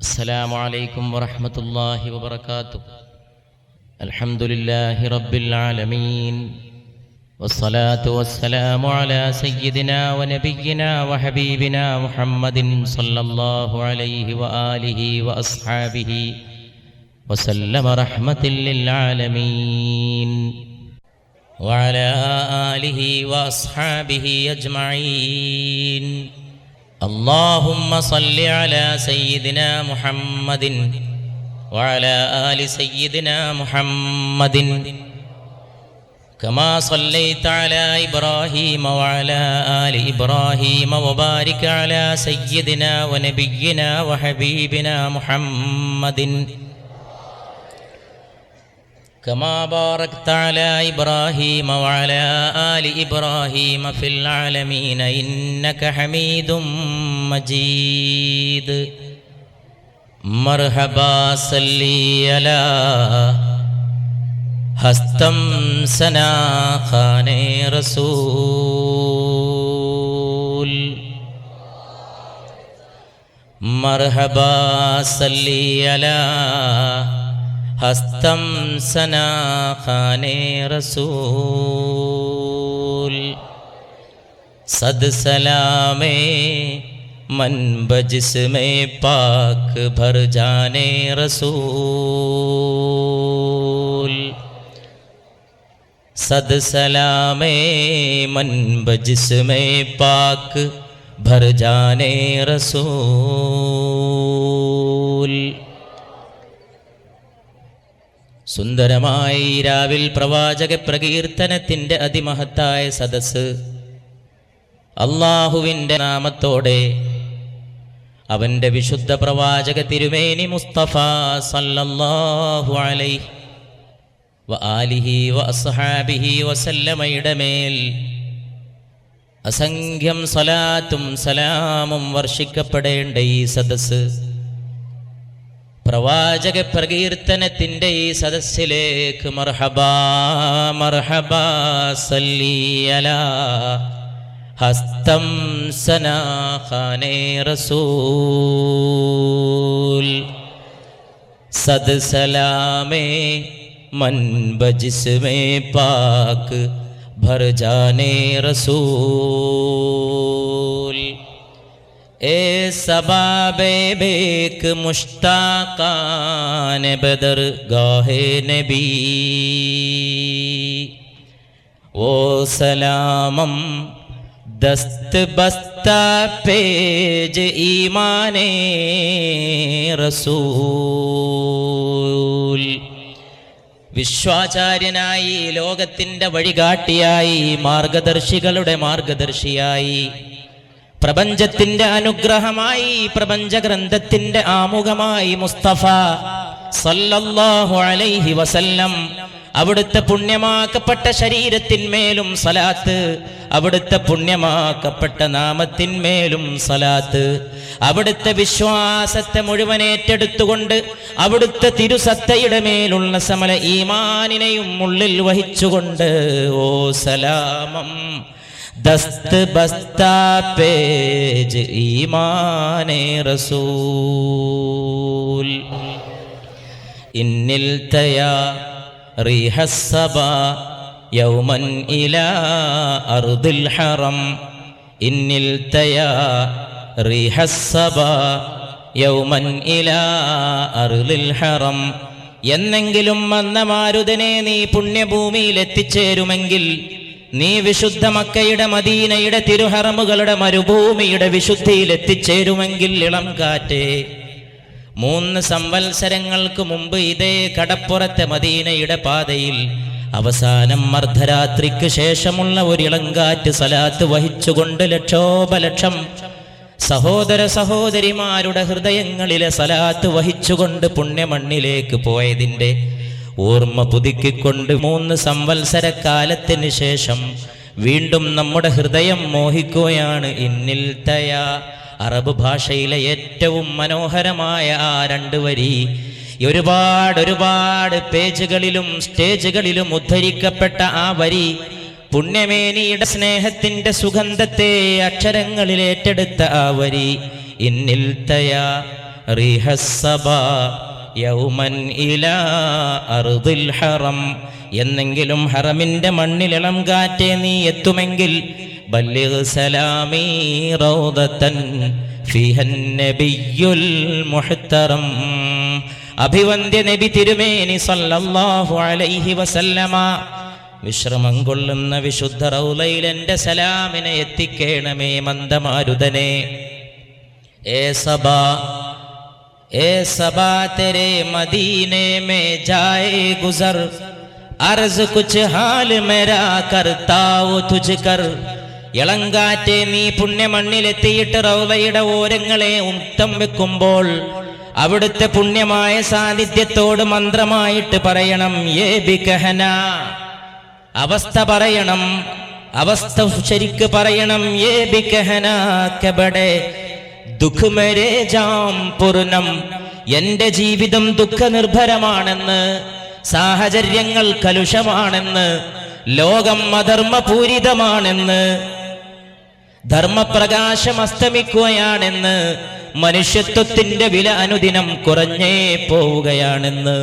السلام عليكم ورحمة الله وبركاته. الحمد لله رب العالمين، والصلاة والسلام على سيدنا ونبينا وحبيبنا محمد صلى الله عليه وآله وأصحابه وسلم رحمة للعالمين وعلى آله وأصحابه أجمعين. اللهم صل على سيدنا محمد وعلى آل سيدنا محمد كما صليت على إبراهيم وعلى آل إبراهيم وبارك على سيدنا ونبينا وحبيبنا محمد كما باركت على إبراهيم وعلى آل إبراهيم في العالمين إنك حميد مجيد. مرحبا صلي على ഹസ്തം സനാ ഖാനെ റസൂൽ. മർഹബാ സല്ലി അലാ ഹസ്തം സനാ ഖാനെ റസൂൽ. സദ് സലാമേ मन बजिस्मे पाक भर जाने रसूल. सद सलामे मन बजिस्मे पाक भर जाने रसूल. സുന്ദരമായി രാവിൽ പ്രവാചക പ്രകീർത്തനത്തിൻ്റെ അതിമഹത്തായ സദസ്സ് അള്ളാഹുവിൻ്റെ നാമത്തോടെ അവൻ്റെ വിശുദ്ധ പ്രവാചക തിരുമേനി മുസ്തഫ സല്ലല്ലാഹു അലൈഹി വആലിഹി വഅസ്ഹാബിഹി വസല്ലമയുടെ മേൽ അസംഖ്യം സ്വലാത്തും സലാമും വർഷിക്കപ്പെടേണ്ട ഈ സദസ്സ്, പ്രവാചക പ്രകീർത്തനത്തിൻ്റെ ഈ സദസ്സിലേക്ക് മർഹബാ മർഹബാ സല്ലി അലാ ഹസ്തം സനാ ഖാനെ റസൂൽ. സദ് സലാമേ മൻ ബജിസ്മേ പാക് ഭർ ജാനെ റസൂൽ. ഏ സബാബേ ബേക് മുഷ്താഖാൻ ബദർ ഗാഹേ നബി. ഓ സലാമം ദസ്ത് ബസ്താ പേജ് ഈമാനേ റസൂൽ. വിശ്വാചാര്യനായി, ലോകത്തിൻ്റെ വഴികാട്ടിയായി, മാർഗദർശികളുടെ മാർഗദർശിയായി, പ്രപഞ്ചത്തിൻ്റെ അനുഗ്രഹമായി, പ്രപഞ്ചഗ്രന്ഥത്തിൻ്റെ ആമുഖമായി മുസ്തഫ സല്ലല്ലാഹു അലൈഹി വസല്ലം, അവിടുത്തെ പുണ്യമാക്കപ്പെട്ട ശരീരത്തിന്മേലും സലാത്ത്, അവിടുത്തെ പുണ്യമാക്കപ്പെട്ട നാമത്തിന്മേലും സലാത്ത്, അവിടുത്തെ വിശ്വാസത്തെ മുഴുവൻ ഏറ്റെടുത്തുകൊണ്ട് അവിടുത്തെ തിരുസത്തയുടെ മേലുള്ള സമല ഈമാനിനെയും ഉള്ളിൽ വഹിച്ചുകൊണ്ട് ഓ സലാമം ദസ്ത് ബസ്താ പേജ് ഈമാനേ റസൂൽ. ഇന്നിൽ തയാ ريح الصبا يوما إلى أرض الحرم. إن التيا ريح الصبا يوما إلى أرض الحرم. എന്നെങ്കിലും വന്ന മാരുതനെ നീ പുണ്യഭൂമിയിൽ എത്തിച്ചേരുമെങ്കിൽ, നീ വിശുദ്ധ മക്കയുടെ മദീനയുടെ തിരുഹറമുകളുടെ മരുഭൂമിയുടെ വിശുദ്ധിയിൽ എത്തിച്ചേരുമെങ്കിൽ, ഇളം കാറ്റേ, 3 സംവത്സരങ്ങൾക്ക് മുമ്പ് ഇതേ കടപ്പുറത്തെ മദീനയുടെ പാതയിൽ അവസാനം അർദ്ധരാത്രിക്ക് ശേഷമുള്ള ഒരു ഇളങ്കാറ്റ് സലാത്ത് വഹിച്ചുകൊണ്ട് ലക്ഷോപലക്ഷം സഹോദര സഹോദരിമാരുടെ ഹൃദയങ്ങളിലെ സലാത്ത് വഹിച്ചുകൊണ്ട് പുണ്യമണ്ണിലേക്ക് പോയതിൻ്റെ ഓർമ്മ പുതുക്കിക്കൊണ്ട് 3 സംവത്സരക്കാലത്തിന് ശേഷം വീണ്ടും നമ്മുടെ ഹൃദയം മോഹിക്കുകയാണ്. ഇന്നിൽ തയാ, അറബ് ഭാഷയിലെ ഏറ്റവും മനോഹരമായ ആ 2 വരി ഒരുപാട് പേജുകളിലും സ്റ്റേജുകളിലും ഉദ്ധരിക്കപ്പെട്ട ആ വരി പുണ്യമേനിയുടെ സ്നേഹത്തിന്റെ സുഗന്ധത്തെ അക്ഷരങ്ങളിൽ ഏറ്റെടുത്ത ആ വരി ഇന്നിൽ തയാ റിഹസ്സബാ യൗമൻ ഇലാ അർദിൽ ഹറം. എന്നെങ്കിലും ഹറമിന്റെ മണ്ണിലിളം കാറ്റേ നീ എത്തുമെങ്കിൽ ബല്ലിഗ് സലാമി റൗദതൻ ഫിഹൻ നബിയുൽ മുഹ്തറം. അഭിവന്ദ്യ നബി തിരുമേനി സല്ലല്ലാഹു അലൈഹി വസല്ലമ വിശ്രമം കൊള്ളുന്ന വിശുദ്ധ റൗളയിൽ എൻ്റെ സലാമിനെ എത്തിക്കേണമേ മന്ദമാരുതനെ. ए सबा तेरे मदीने में जाए गुजर, अर्ज कुछ हाल मेरा करता वो तुझ कर. ഇളങ്കാറ്റെ നീ പുണ്യമണ്ണിലെത്തിയിട്ട് റൗളയുടെ ഓരങ്ങളെ ഉത്തം വെക്കുമ്പോൾ അവിടുത്തെ പുണ്യമായ സാന്നിധ്യത്തോട് മന്ത്രമായിട്ട് പറയണം, യേ ബികഹന, അവസ്ഥ പറയണം, അവസ്ഥ ശരിക്ക് പറയണം. യേ ബികഹന കബടെ ദുഃഖ മേരേ ജാം പൂർണം, എന്റെ ജീവിതം ദുഃഖനിർഭരമാണെന്ന്, സാഹചര്യങ്ങൾ കലുഷമാണെന്ന്, ലോകം അധർമ്മപൂരിതമാണെന്ന്, ധർമ്മപ്രകാശം അസ്തമിക്കുകയാണെന്ന്, മനുഷ്യത്വത്തിന്റെ വില അനുദിനം കുറഞ്ഞേ പോവുകയാണെന്ന്.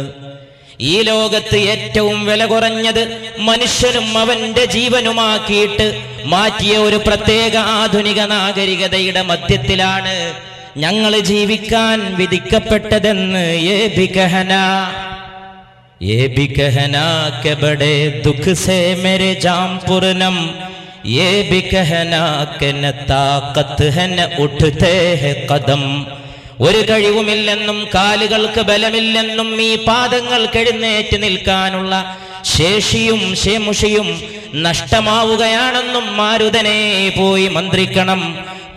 ഈ ലോകത്ത് ഏറ്റവും വില കുറഞ്ഞത് മനുഷ്യനും അവന്റെ ജീവനുമാക്കിയിട്ട് മാറ്റിയ ഒരു പ്രത്യേക ആധുനിക നാഗരികതയുടെ മധ്യത്തിലാണ് ഞങ്ങൾ ജീവിക്കാൻ വിധിക്കപ്പെട്ടതെന്ന്. യേ ബികഹന കെ ബഡേ ദുഃഖ് സേ മേരെ ജാം പൂർണം, യേ ബികഹന കെ ന താഖത്ത് ഹെ ന ഉഠ്തേ ഹെ ഖദം. ഒരു കഴിവുമില്ലെന്നും കാലുകൾക്ക് ബലമില്ലെന്നും ഈ പാദങ്ങൾക്ക് എഴുന്നേറ്റ് നിൽക്കാനുള്ള ശേഷിയും ശേമുഷിയും നഷ്ടമാവുകയാണെന്നും മാരുതനെ പോയി മന്ത്രിക്കണം,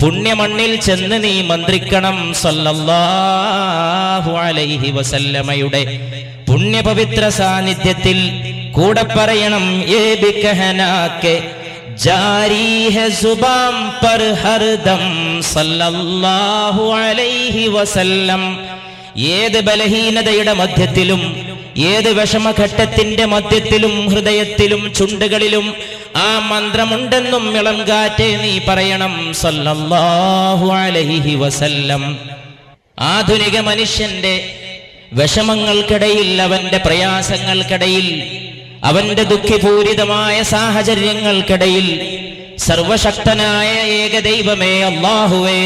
പുണ്യമണ്ണിൽ ചെന്ന് നീ മന്ത്രിക്കണം. സല്ലല്ലാഹു അലൈഹി വസല്ലമയുടെ പുണ്യപവിത്ര സാന്നിധ്യത്തിൽ കൂടെ പറയണം, യേ ബികഹനാക്കെ ജാരി ഹെ സുബാം പർ ഹർദം സല്ലല്ലാഹു അലൈഹി വസല്ലം. ഏത് ബലഹീനതയുടെ മധ്യത്തിലും ഏത് വിഷമഘട്ടത്തിന്റെ മധ്യത്തിലും ഹൃദയത്തിലും ചുണ്ടുകളിലും ആ മന്ത്രമുണ്ടെന്നും ഇളം കാറ്റേ നീ പറയണം, സല്ലല്ലാഹു അലൈഹി വസല്ലം. ആധുനിക മനുഷ്യന്റെ വിഷമങ്ങൾക്കിടയിൽ, അവന്റെ പ്രയാസങ്ങൾക്കിടയിൽ, അവന്റെ ദുഃഖപൂരിതമായ സാഹചര്യങ്ങൾക്കിടയിൽ സർവശക്തനായ ഏകദൈവമേ അല്ലാഹുവേ,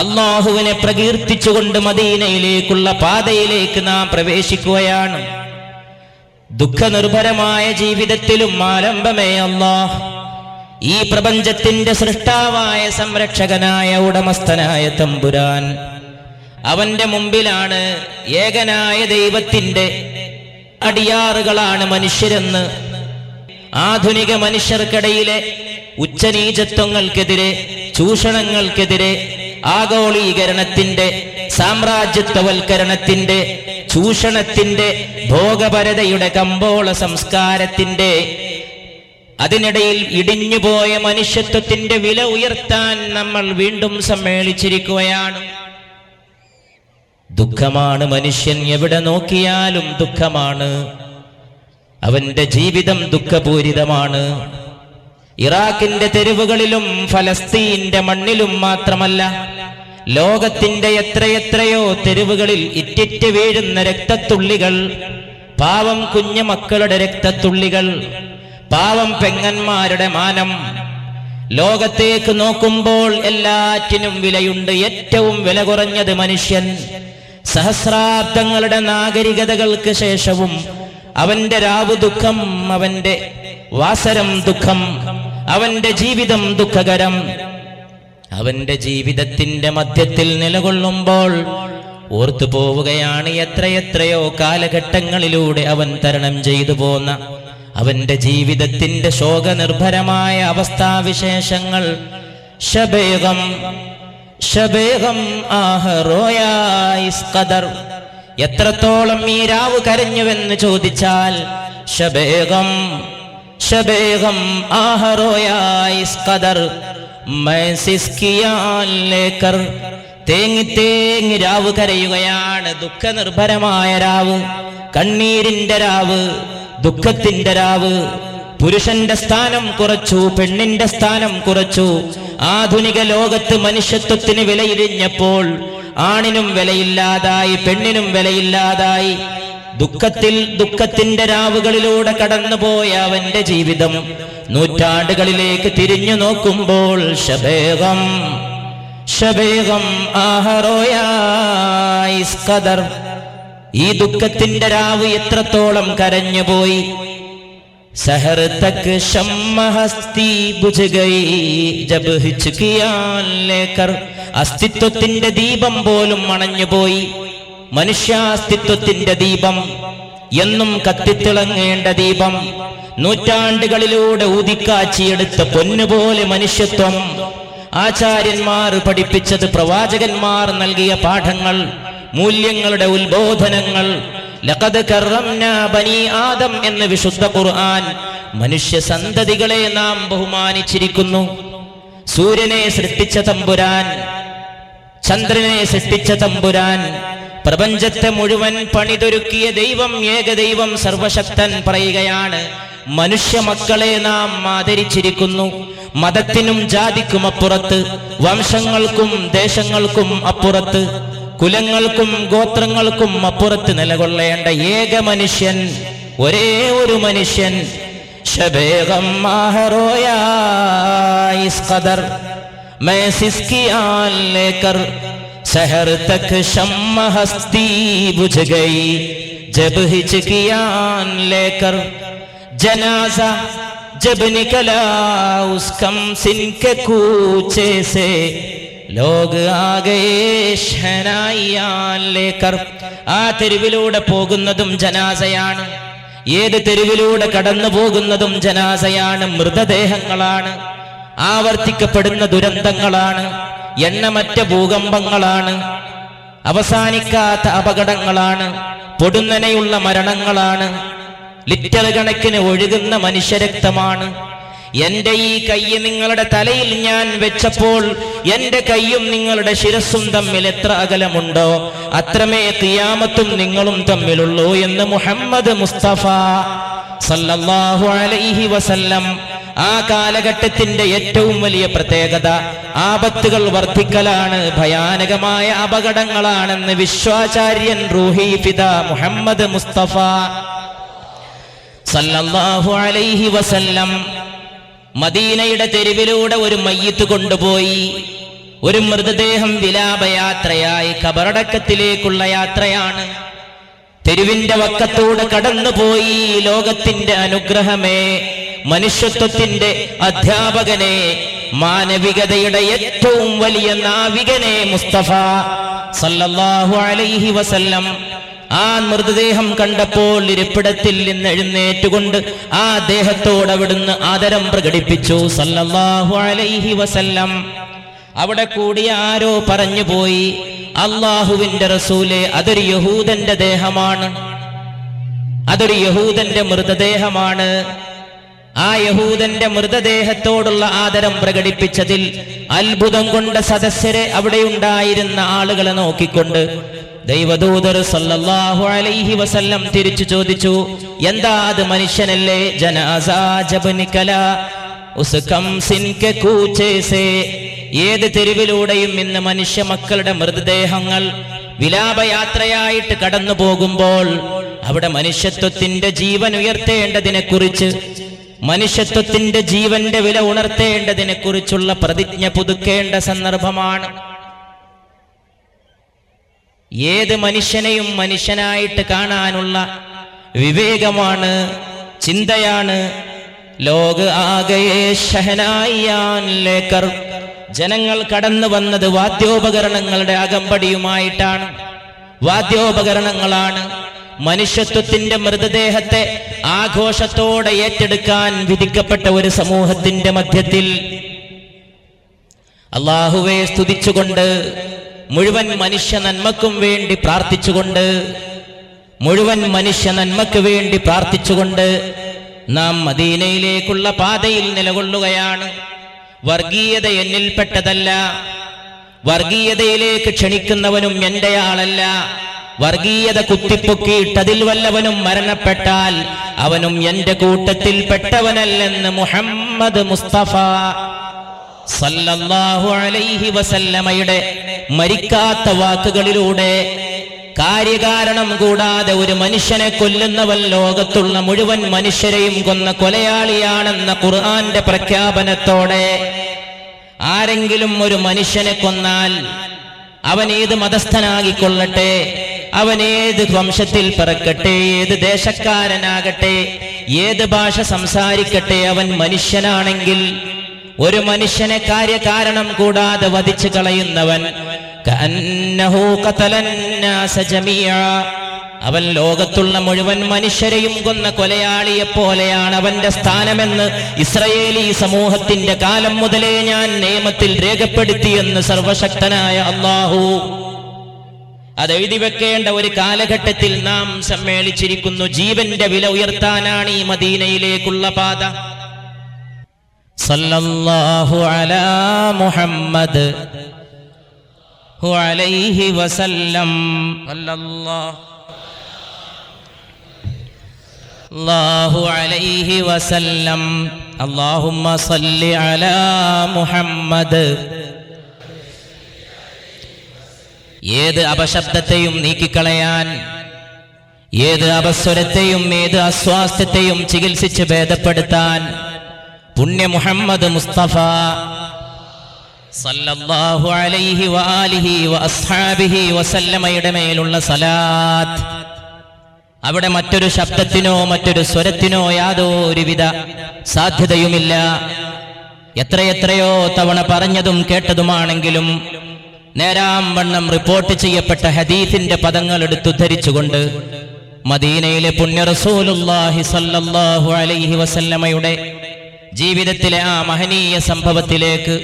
അല്ലാഹുവിനെ പ്രകീർത്തിച്ചുകൊണ്ട് മദീനയിലേക്കുള്ള പാതയിലേക്ക് നാം പ്രവേശിക്കുകയാണ്. ദുഃഖനിർഭരമായ ജീവിതത്തിലും ആലംബമേ അല്ലാഹ്, ഈ പ്രപഞ്ചത്തിന്റെ സൃഷ്ടാവായ സംരക്ഷകനായ ഉടമസ്ഥനായ തമ്പുരാൻ, അവന്റെ മുമ്പിലാണ് ഏകനായ ദൈവത്തിന്റെ അടിയാറുകളാണ് മനുഷ്യരെന്ന് ആധുനിക മനുഷ്യർക്കിടയിലെ ഉച്ചനീചത്വങ്ങൾക്കെതിരെ, ചൂഷണങ്ങൾക്കെതിരെ, ആഗോളീകരണത്തിന്റെ, സാമ്രാജ്യത്വവൽക്കരണത്തിന്റെ, ചൂഷണത്തിന്റെ, ഭോഗപരതയുടെ കമ്പോള സംസ്കാരത്തിന്റെ അതിനിടയിൽ ഇടിഞ്ഞുപോയ മനുഷ്യത്വത്തിന്റെ വില ഉയർത്താൻ നമ്മൾ വീണ്ടും സമ്മേളിച്ചിരിക്കുകയാണ്. ദുഃഖമാണ് മനുഷ്യൻ, എവിടെ നോക്കിയാലും ദുഃഖമാണ്. അവന്റെ ജീവിതം ദുഃഖപൂരിതമാണ്. ഇറാഖിന്റെ തെരുവുകളിലും ഫലസ്തീന്റെ മണ്ണിലും മാത്രമല്ല, ലോകത്തിന്റെ എത്രയെത്രയോ തെരുവുകളിൽ ഇറ്റിറ്റ് വീഴുന്ന രക്തത്തുള്ളികൾ, പാവം കുഞ്ഞു മക്കളുടെ രക്തത്തുള്ളികൾ, പാവം പെങ്ങന്മാരുടെ മാനം. ലോകത്തേക്ക് നോക്കുമ്പോൾ എല്ലാറ്റിനും വിലയുണ്ട്. ഏറ്റവും വില കുറഞ്ഞത് മനുഷ്യൻ. സഹസ്രാബ്ദങ്ങളുടെ നാഗരികതകൾക്ക് ശേഷവും അവന്റെ രാവ് ദുഃഖം, അവന്റെ വാസരം ദുഃഖം, അവന്റെ ജീവിതം ദുഃഖകരം. അവന്റെ ജീവിതത്തിന്റെ മധ്യത്തിൽ നിലകൊള്ളുമ്പോൾ ഓർത്തു പോവുകയാണ് എത്രയെത്രയോ കാലഘട്ടങ്ങളിലൂടെ അവൻ തരണം ചെയ്തു പോന്ന അവന്റെ ജീവിതത്തിന്റെ ശോകനിർഭരമായ അവസ്ഥാവിശേഷങ്ങൾ. ശബേഗം ശബേഗം ആഹ് റോയാ ഇസ് ഖദർ, എത്രത്തോളം ഈ രാവ് കരഞ്ഞുവെന്ന് ചോദിച്ചാൽ ശബേഗം ശബേഗം ആഹ് റോയാ ഇസ് ഖദർ മൈ സിസ്കിയാൻ ലേക്കർ. തേങ്ങി തേങ്ങി രാവ് കരയുകയാണ്. ദുഃഖനിർഭരമായ രാവ്, കണ്ണീരിന്റെ രാവ്, ദുഃഖത്തിന്റെ രാവ്. പുരുഷന്റെ സ്ഥാനം കുറച്ചു, പെണ്ണിന്റെ സ്ഥാനം കുറച്ചു. ആധുനിക ലോകത്ത് മനുഷ്യത്വത്തിന് വിലയിടിഞ്ഞപ്പോൾ ആണിനും വിലയില്ലാതായി, പെണ്ണിനും വിലയില്ലാതായി. ദുഃഖത്തിന്റെ രാവുകളിലൂടെ കടന്നുപോയ അവന്റെ ജീവിതം നൂറ്റാണ്ടുകളിലേക്ക് തിരിഞ്ഞു നോക്കുമ്പോൾ ശബേഗം ആഹറോയാ ഇസ് ഖദർ, ഈ ദുഃഖത്തിന്റെ രാവ് എത്രത്തോളം കരഞ്ഞുപോയി. സഹർ തക് ശമ്മഹസ്തി ബുജ് ഗയി ജബ് ഹിച്കിയാൻ ലേക്കർ, അസ്തിത്വത്തിന്റെ ദീപം പോലും അണഞ്ഞുപോയി. മനുഷ്യാസ്തിത്വത്തിന്റെ ദീപം, എന്നും കത്തിത്തിളങ്ങേണ്ട ദീപം, നൂറ്റാണ്ടുകളിലൂടെ ഊതിക്കാച്ചിയെടുത്ത പൊന്നുപോലെ മനുഷ്യത്വം, ആചാര്യന്മാർ പഠിപ്പിച്ചത്, പ്രവാചകന്മാർ നൽകിയ പാഠങ്ങൾ, മൂല്യങ്ങളുടെ ഉത്ബോധനങ്ങൾ. ലഖദ് കറംനാ ബനി ആദം എന്ന് വിശുദ്ധ ഖുർആൻ മനുഷ്യ സന്തതികളെ നാം ബഹുമാനിച്ചിരിക്കുന്നു. സൂര്യനെ സൃഷ്ടിച്ച തമ്പുരാൻ, ചന്ദ്രനെ സൃഷ്ടിച്ച തമ്പുരാൻ, പ്രപഞ്ചത്തെ മുഴുവൻ പണിതൊരുക്കിയ ദൈവം, ഏകദൈവം, സർവശക്തൻ പറയുകയാണ്, മനുഷ്യ മക്കളെ നാം ആദരിച്ചിരിക്കുന്നു. മതത്തിനും ജാതിക്കും അപ്പുറത്ത്, വംശങ്ങൾക്കും ദേശങ്ങൾക്കും അപ്പുറത്ത്, കുലങ്ങൾക്കും ഗോത്രങ്ങൾക്കും അപ്പുറത്ത് നിലകൊള്ളേണ്ട ഏക മനുഷ്യൻ, ഒരേ ഒരു മനുഷ്യൻ. ശബേഗം ആഹറോയാ ഇസ് ഖദർ മൈ സിസ്കിയാൻ ലേക്കർ सहर तक शम्म हस्ती बुझ गई जब हिचकियान लेकर जनाजा जब निकला उस कम सिन के कूचे से लोग आ गए शहनाइयान लेकर. ആ തെരുവിലൂടെ പോകുന്നതും ജനാസയാണ്, ഏത് തെരുവിലൂടെ കടന്നു പോകുന്നതും ജനാസയാണ്. മൃതദേഹങ്ങളാണ്, ആവർത്തിക്കപ്പെടുന്ന ദുരന്തങ്ങളാണ്, എണ്ണമറ്റ ഭൂകമ്പങ്ങളാണ്, അവസാനിക്കാത്ത അപകടങ്ങളാണ്, പൊടുന്നനെയുള്ള മരണങ്ങളാണ്, ലിറ്റർ കണക്കിന് ഒഴുകുന്ന മനുഷ്യരക്തമാണ്. എന്റെ ഈ കൈ നിങ്ങളുടെ തലയിൽ ഞാൻ വെച്ചപ്പോൾ എന്റെ കൈയും നിങ്ങളുടെ ശിരസ്സും തമ്മിൽ എത്ര അകലമുണ്ടോ അത്രമേ ഖിയാമത്തും നിങ്ങളും തമ്മിലുള്ളൂ എന്ന് മുഹമ്മദ് മുസ്തഫ സല്ലല്ലാഹു അലൈഹി വസല്ലം. ആ കാലഘട്ടത്തിന്റെ ഏറ്റവും വലിയ പ്രത്യേകത ആപത്തുകൾ വർദ്ധിക്കലാണ്, ഭയാനകമായ അപകടങ്ങളാണെന്ന് വിശ്വാചാര്യൻ റൂഹി ഫിദാ മുഹമ്മദ് മുസ്തഫ സല്ലല്ലാഹു അലൈഹി വസല്ലം മദീനയുടെ തെരുവിലൂടെ ഒരു മയ്യിത്ത് കൊണ്ടുപോയി. ഒരു മൃതദേഹം വിലാപയാത്രയായി ഖബറടക്കത്തിലേക്കുള്ള യാത്രയാണ്. തെരുവിന്റെ വക്കത്തൂടെ കടന്നുപോയി. ലോകത്തിന്റെ അനുഗ്രഹമേ, മനുഷ്യത്വത്തിന്റെ അധ്യാപകനെ, മാനവികതയുടെ ഏറ്റവും വലിയ നാവികനെ മുസ്തഫ സല്ലല്ലാഹു അലൈഹി വസല്ലം ആ മൃതദേഹം കണ്ടപ്പോൾ ഇരിപ്പിടത്തിൽ നിന്ന് എഴുന്നേറ്റുകൊണ്ട് ആ ദേഹത്തോട് അവിടുന്ന് ആദരം പ്രകടിപ്പിച്ചു സല്ലല്ലാഹു അലൈഹി വസല്ലം. അവിടെ കൂടിയ ആരോ പറഞ്ഞുപോയി, അല്ലാഹുവിന്റെ റസൂലേ, അതൊരു യഹൂദന്റെ ദേഹമാണ്, അതൊരു യഹൂദന്റെ മൃതദേഹമാണ്. ആ യഹൂദന്റെ മൃതദേഹത്തോടുള്ള ആദരം പ്രകടിപ്പിച്ചതിൽ അത്ഭുതം കൊണ്ട സദസ്യരെ, അവിടെയുണ്ടായിരുന്ന ആളുകളെ നോക്കിക്കൊണ്ട് ദൈവദൂതർ സല്ലല്ലാഹു അലൈഹി വസല്ലം തിരിച്ചു ചോദിച്ചു, എന്താ അത് മനുഷ്യനല്ലേ? ജനാസാ ജബ് നികലാ ഉസ് കം സിൻ കെ കൂച്ചേ സേ. ഏത് തെരുവിലൂടെയും ഇന്ന് മനുഷ്യ മക്കളുടെ മൃതദേഹങ്ങൾ വിലാപയാത്രയായിട്ട് കടന്നു പോകുമ്പോൾ അവിടെ മനുഷ്യത്വത്തിന്റെ ജീവൻ ഉയർത്തേണ്ടതിനെ കുറിച്ച്, മനുഷ്യത്വത്തിന്റെ ജീവന്റെ വില ഉണർത്തേണ്ടതിനെ കുറിച്ചുള്ള പ്രതിജ്ഞ പുതുക്കേണ്ട സന്ദർഭമാണ്. ഏത് മനുഷ്യനെയും മനുഷ്യനായിട്ട് കാണാനുള്ള വിവേകമാണ്, ചിന്തയാണ്. ലോക ആകയെ ഷഹനായിയാൻ ലേക്കർ. ജനങ്ങൾ കടന്നു വന്നത് വാദ്യോപകരണങ്ങളുടെ അകമ്പടിയുമായിട്ടാണ്, വാദ്യോപകരണങ്ങളാണ്. മനുഷ്യത്വത്തിന്റെ മൃതദേഹത്തെ ആഘോഷത്തോടെ ഏറ്റെടുക്കാൻ വിധിക്കപ്പെട്ട ഒരു സമൂഹത്തിന്റെ മധ്യത്തിൽ അല്ലാഹുവെ സ്തുതിച്ചുകൊണ്ട്, മുഴുവൻ മനുഷ്യ നന്മക്കും വേണ്ടി പ്രാർത്ഥിച്ചുകൊണ്ട്, മുഴുവൻ മനുഷ്യ നന്മയ്ക്ക് വേണ്ടി പ്രാർത്ഥിച്ചുകൊണ്ട് നാം മദീനയിലേക്കുള്ള പാതയിൽ നിലകൊള്ളുകയാണ്. വർഗീയത എന്നിൽപ്പെട്ടതല്ല, വർഗീയതയിലേക്ക് ക്ഷണിക്കുന്നവനും എൻ്റെ ആളല്ല. വർഗീയത കുത്തിപ്പൊക്കിയിട്ടതിൽ വല്ലവനും മരണപ്പെട്ടാൽ അവനും എൻ്റെ കൂട്ടത്തിൽ പെട്ടവനല്ലെന്ന് മുഹമ്മദ് മുസ്തഫ സല്ലല്ലാഹു അലൈഹി വസല്ലമയുടെ മരിക്കാത്ത വാക്കുകളിലൂടെ കാര്യകാരണം കൂടാതെ ഒരു മനുഷ്യനെ കൊല്ലുന്നവൻ ലോകത്തുള്ള മുഴുവൻ മനുഷ്യരെയും കൊന്ന കൊലയാളിയാണെന്ന ഖുർആന്റെ പ്രഖ്യാപനത്തോടെ ആരെങ്കിലും ഒരു മനുഷ്യനെ കൊന്നാൽ അവൻ ഏത് മതസ്ഥനാകിക്കൊള്ളട്ടെ, അവൻ ഏത് വംശത്തിൽ പിറക്കട്ടെ, ഏത് ദേശക്കാരനാകട്ടെ, ഏത് ഭാഷ സംസാരിക്കട്ടെ, അവൻ മനുഷ്യനാണെങ്കിൽ ഒരു മനുഷ്യനെ കാര്യകാരണം കൂടാതെ വധിച്ചു കളയുന്നവൻ കഅന്നഹു ഖതലന്നാസ ജമീഅ, അവൻ ലോകത്തുള്ള മുഴുവൻ മനുഷ്യരെയും കൊന്ന കൊലയാളിയെപ്പോലെയാണ് അവന്റെ സ്ഥാനമെന്ന് ഇസ്രായേലി സമൂഹത്തിന്റെ കാലം മുതലേ ഞാൻ നിയമത്തിൽ രേഖപ്പെടുത്തിയെന്ന് സർവശക്തനായ അല്ലാഹു. അതെഴുതി വെക്കേണ്ട ഒരു കാലഘട്ടത്തിൽ നാം സമ്മേളിച്ചിരിക്കുന്നു. ജീവന്റെ വില ഉയർത്താനാണ് ഈ മദീനയിലേക്കുള്ള പാത. സല്ലല്ലാഹു അലാ മുഹമ്മദ് അലൈഹി വസല്ലം. അല്ലാഹു അലൈഹി വസല്ലം. അല്ലാഹുമ്മ സല്ലി അലാ മുഹമ്മദ്. ഏത് അപശബ്ദത്തെയും നീക്കിക്കളയാൻ, ഏത് അപസ്വരത്തെയും ഏത് അസ്വാസ്ഥ്യത്തെയും ചികിത്സിച്ച് ഭേദപ്പെടുത്താൻ പുണ്യ മുഹമ്മദ് മുസ്തഫ സല്ലല്ലാഹു അലൈഹി വആലിഹി വഅസ്ഹാബിഹി വസല്ലമയുടെ മേലുള്ള സലാത്ത്, അവിടെ മറ്റൊരു ശബ്ദത്തിനോ മറ്റൊരു സ്വരത്തിനോ യാതൊരുവിധ സാധ്യതയുമില്ല. എത്രയെത്രയോ തവണ പറഞ്ഞതും കേട്ടതുമാണെങ്കിലും നേരാം വണ്ണം റിപ്പോർട്ട് ചെയ്യപ്പെട്ട ഹദീസിന്റെ പദങ്ങൾ എടുത്തുദ്ധരിച്ചുകൊണ്ട് മദീനയിലെ പുണ്യ റസൂലുള്ളാഹി സല്ലല്ലാഹു അലൈഹി വസല്ലമയുടെ ജീവിതത്തിലെ ആ മഹനീയ സംഭവത്തിലേക്ക്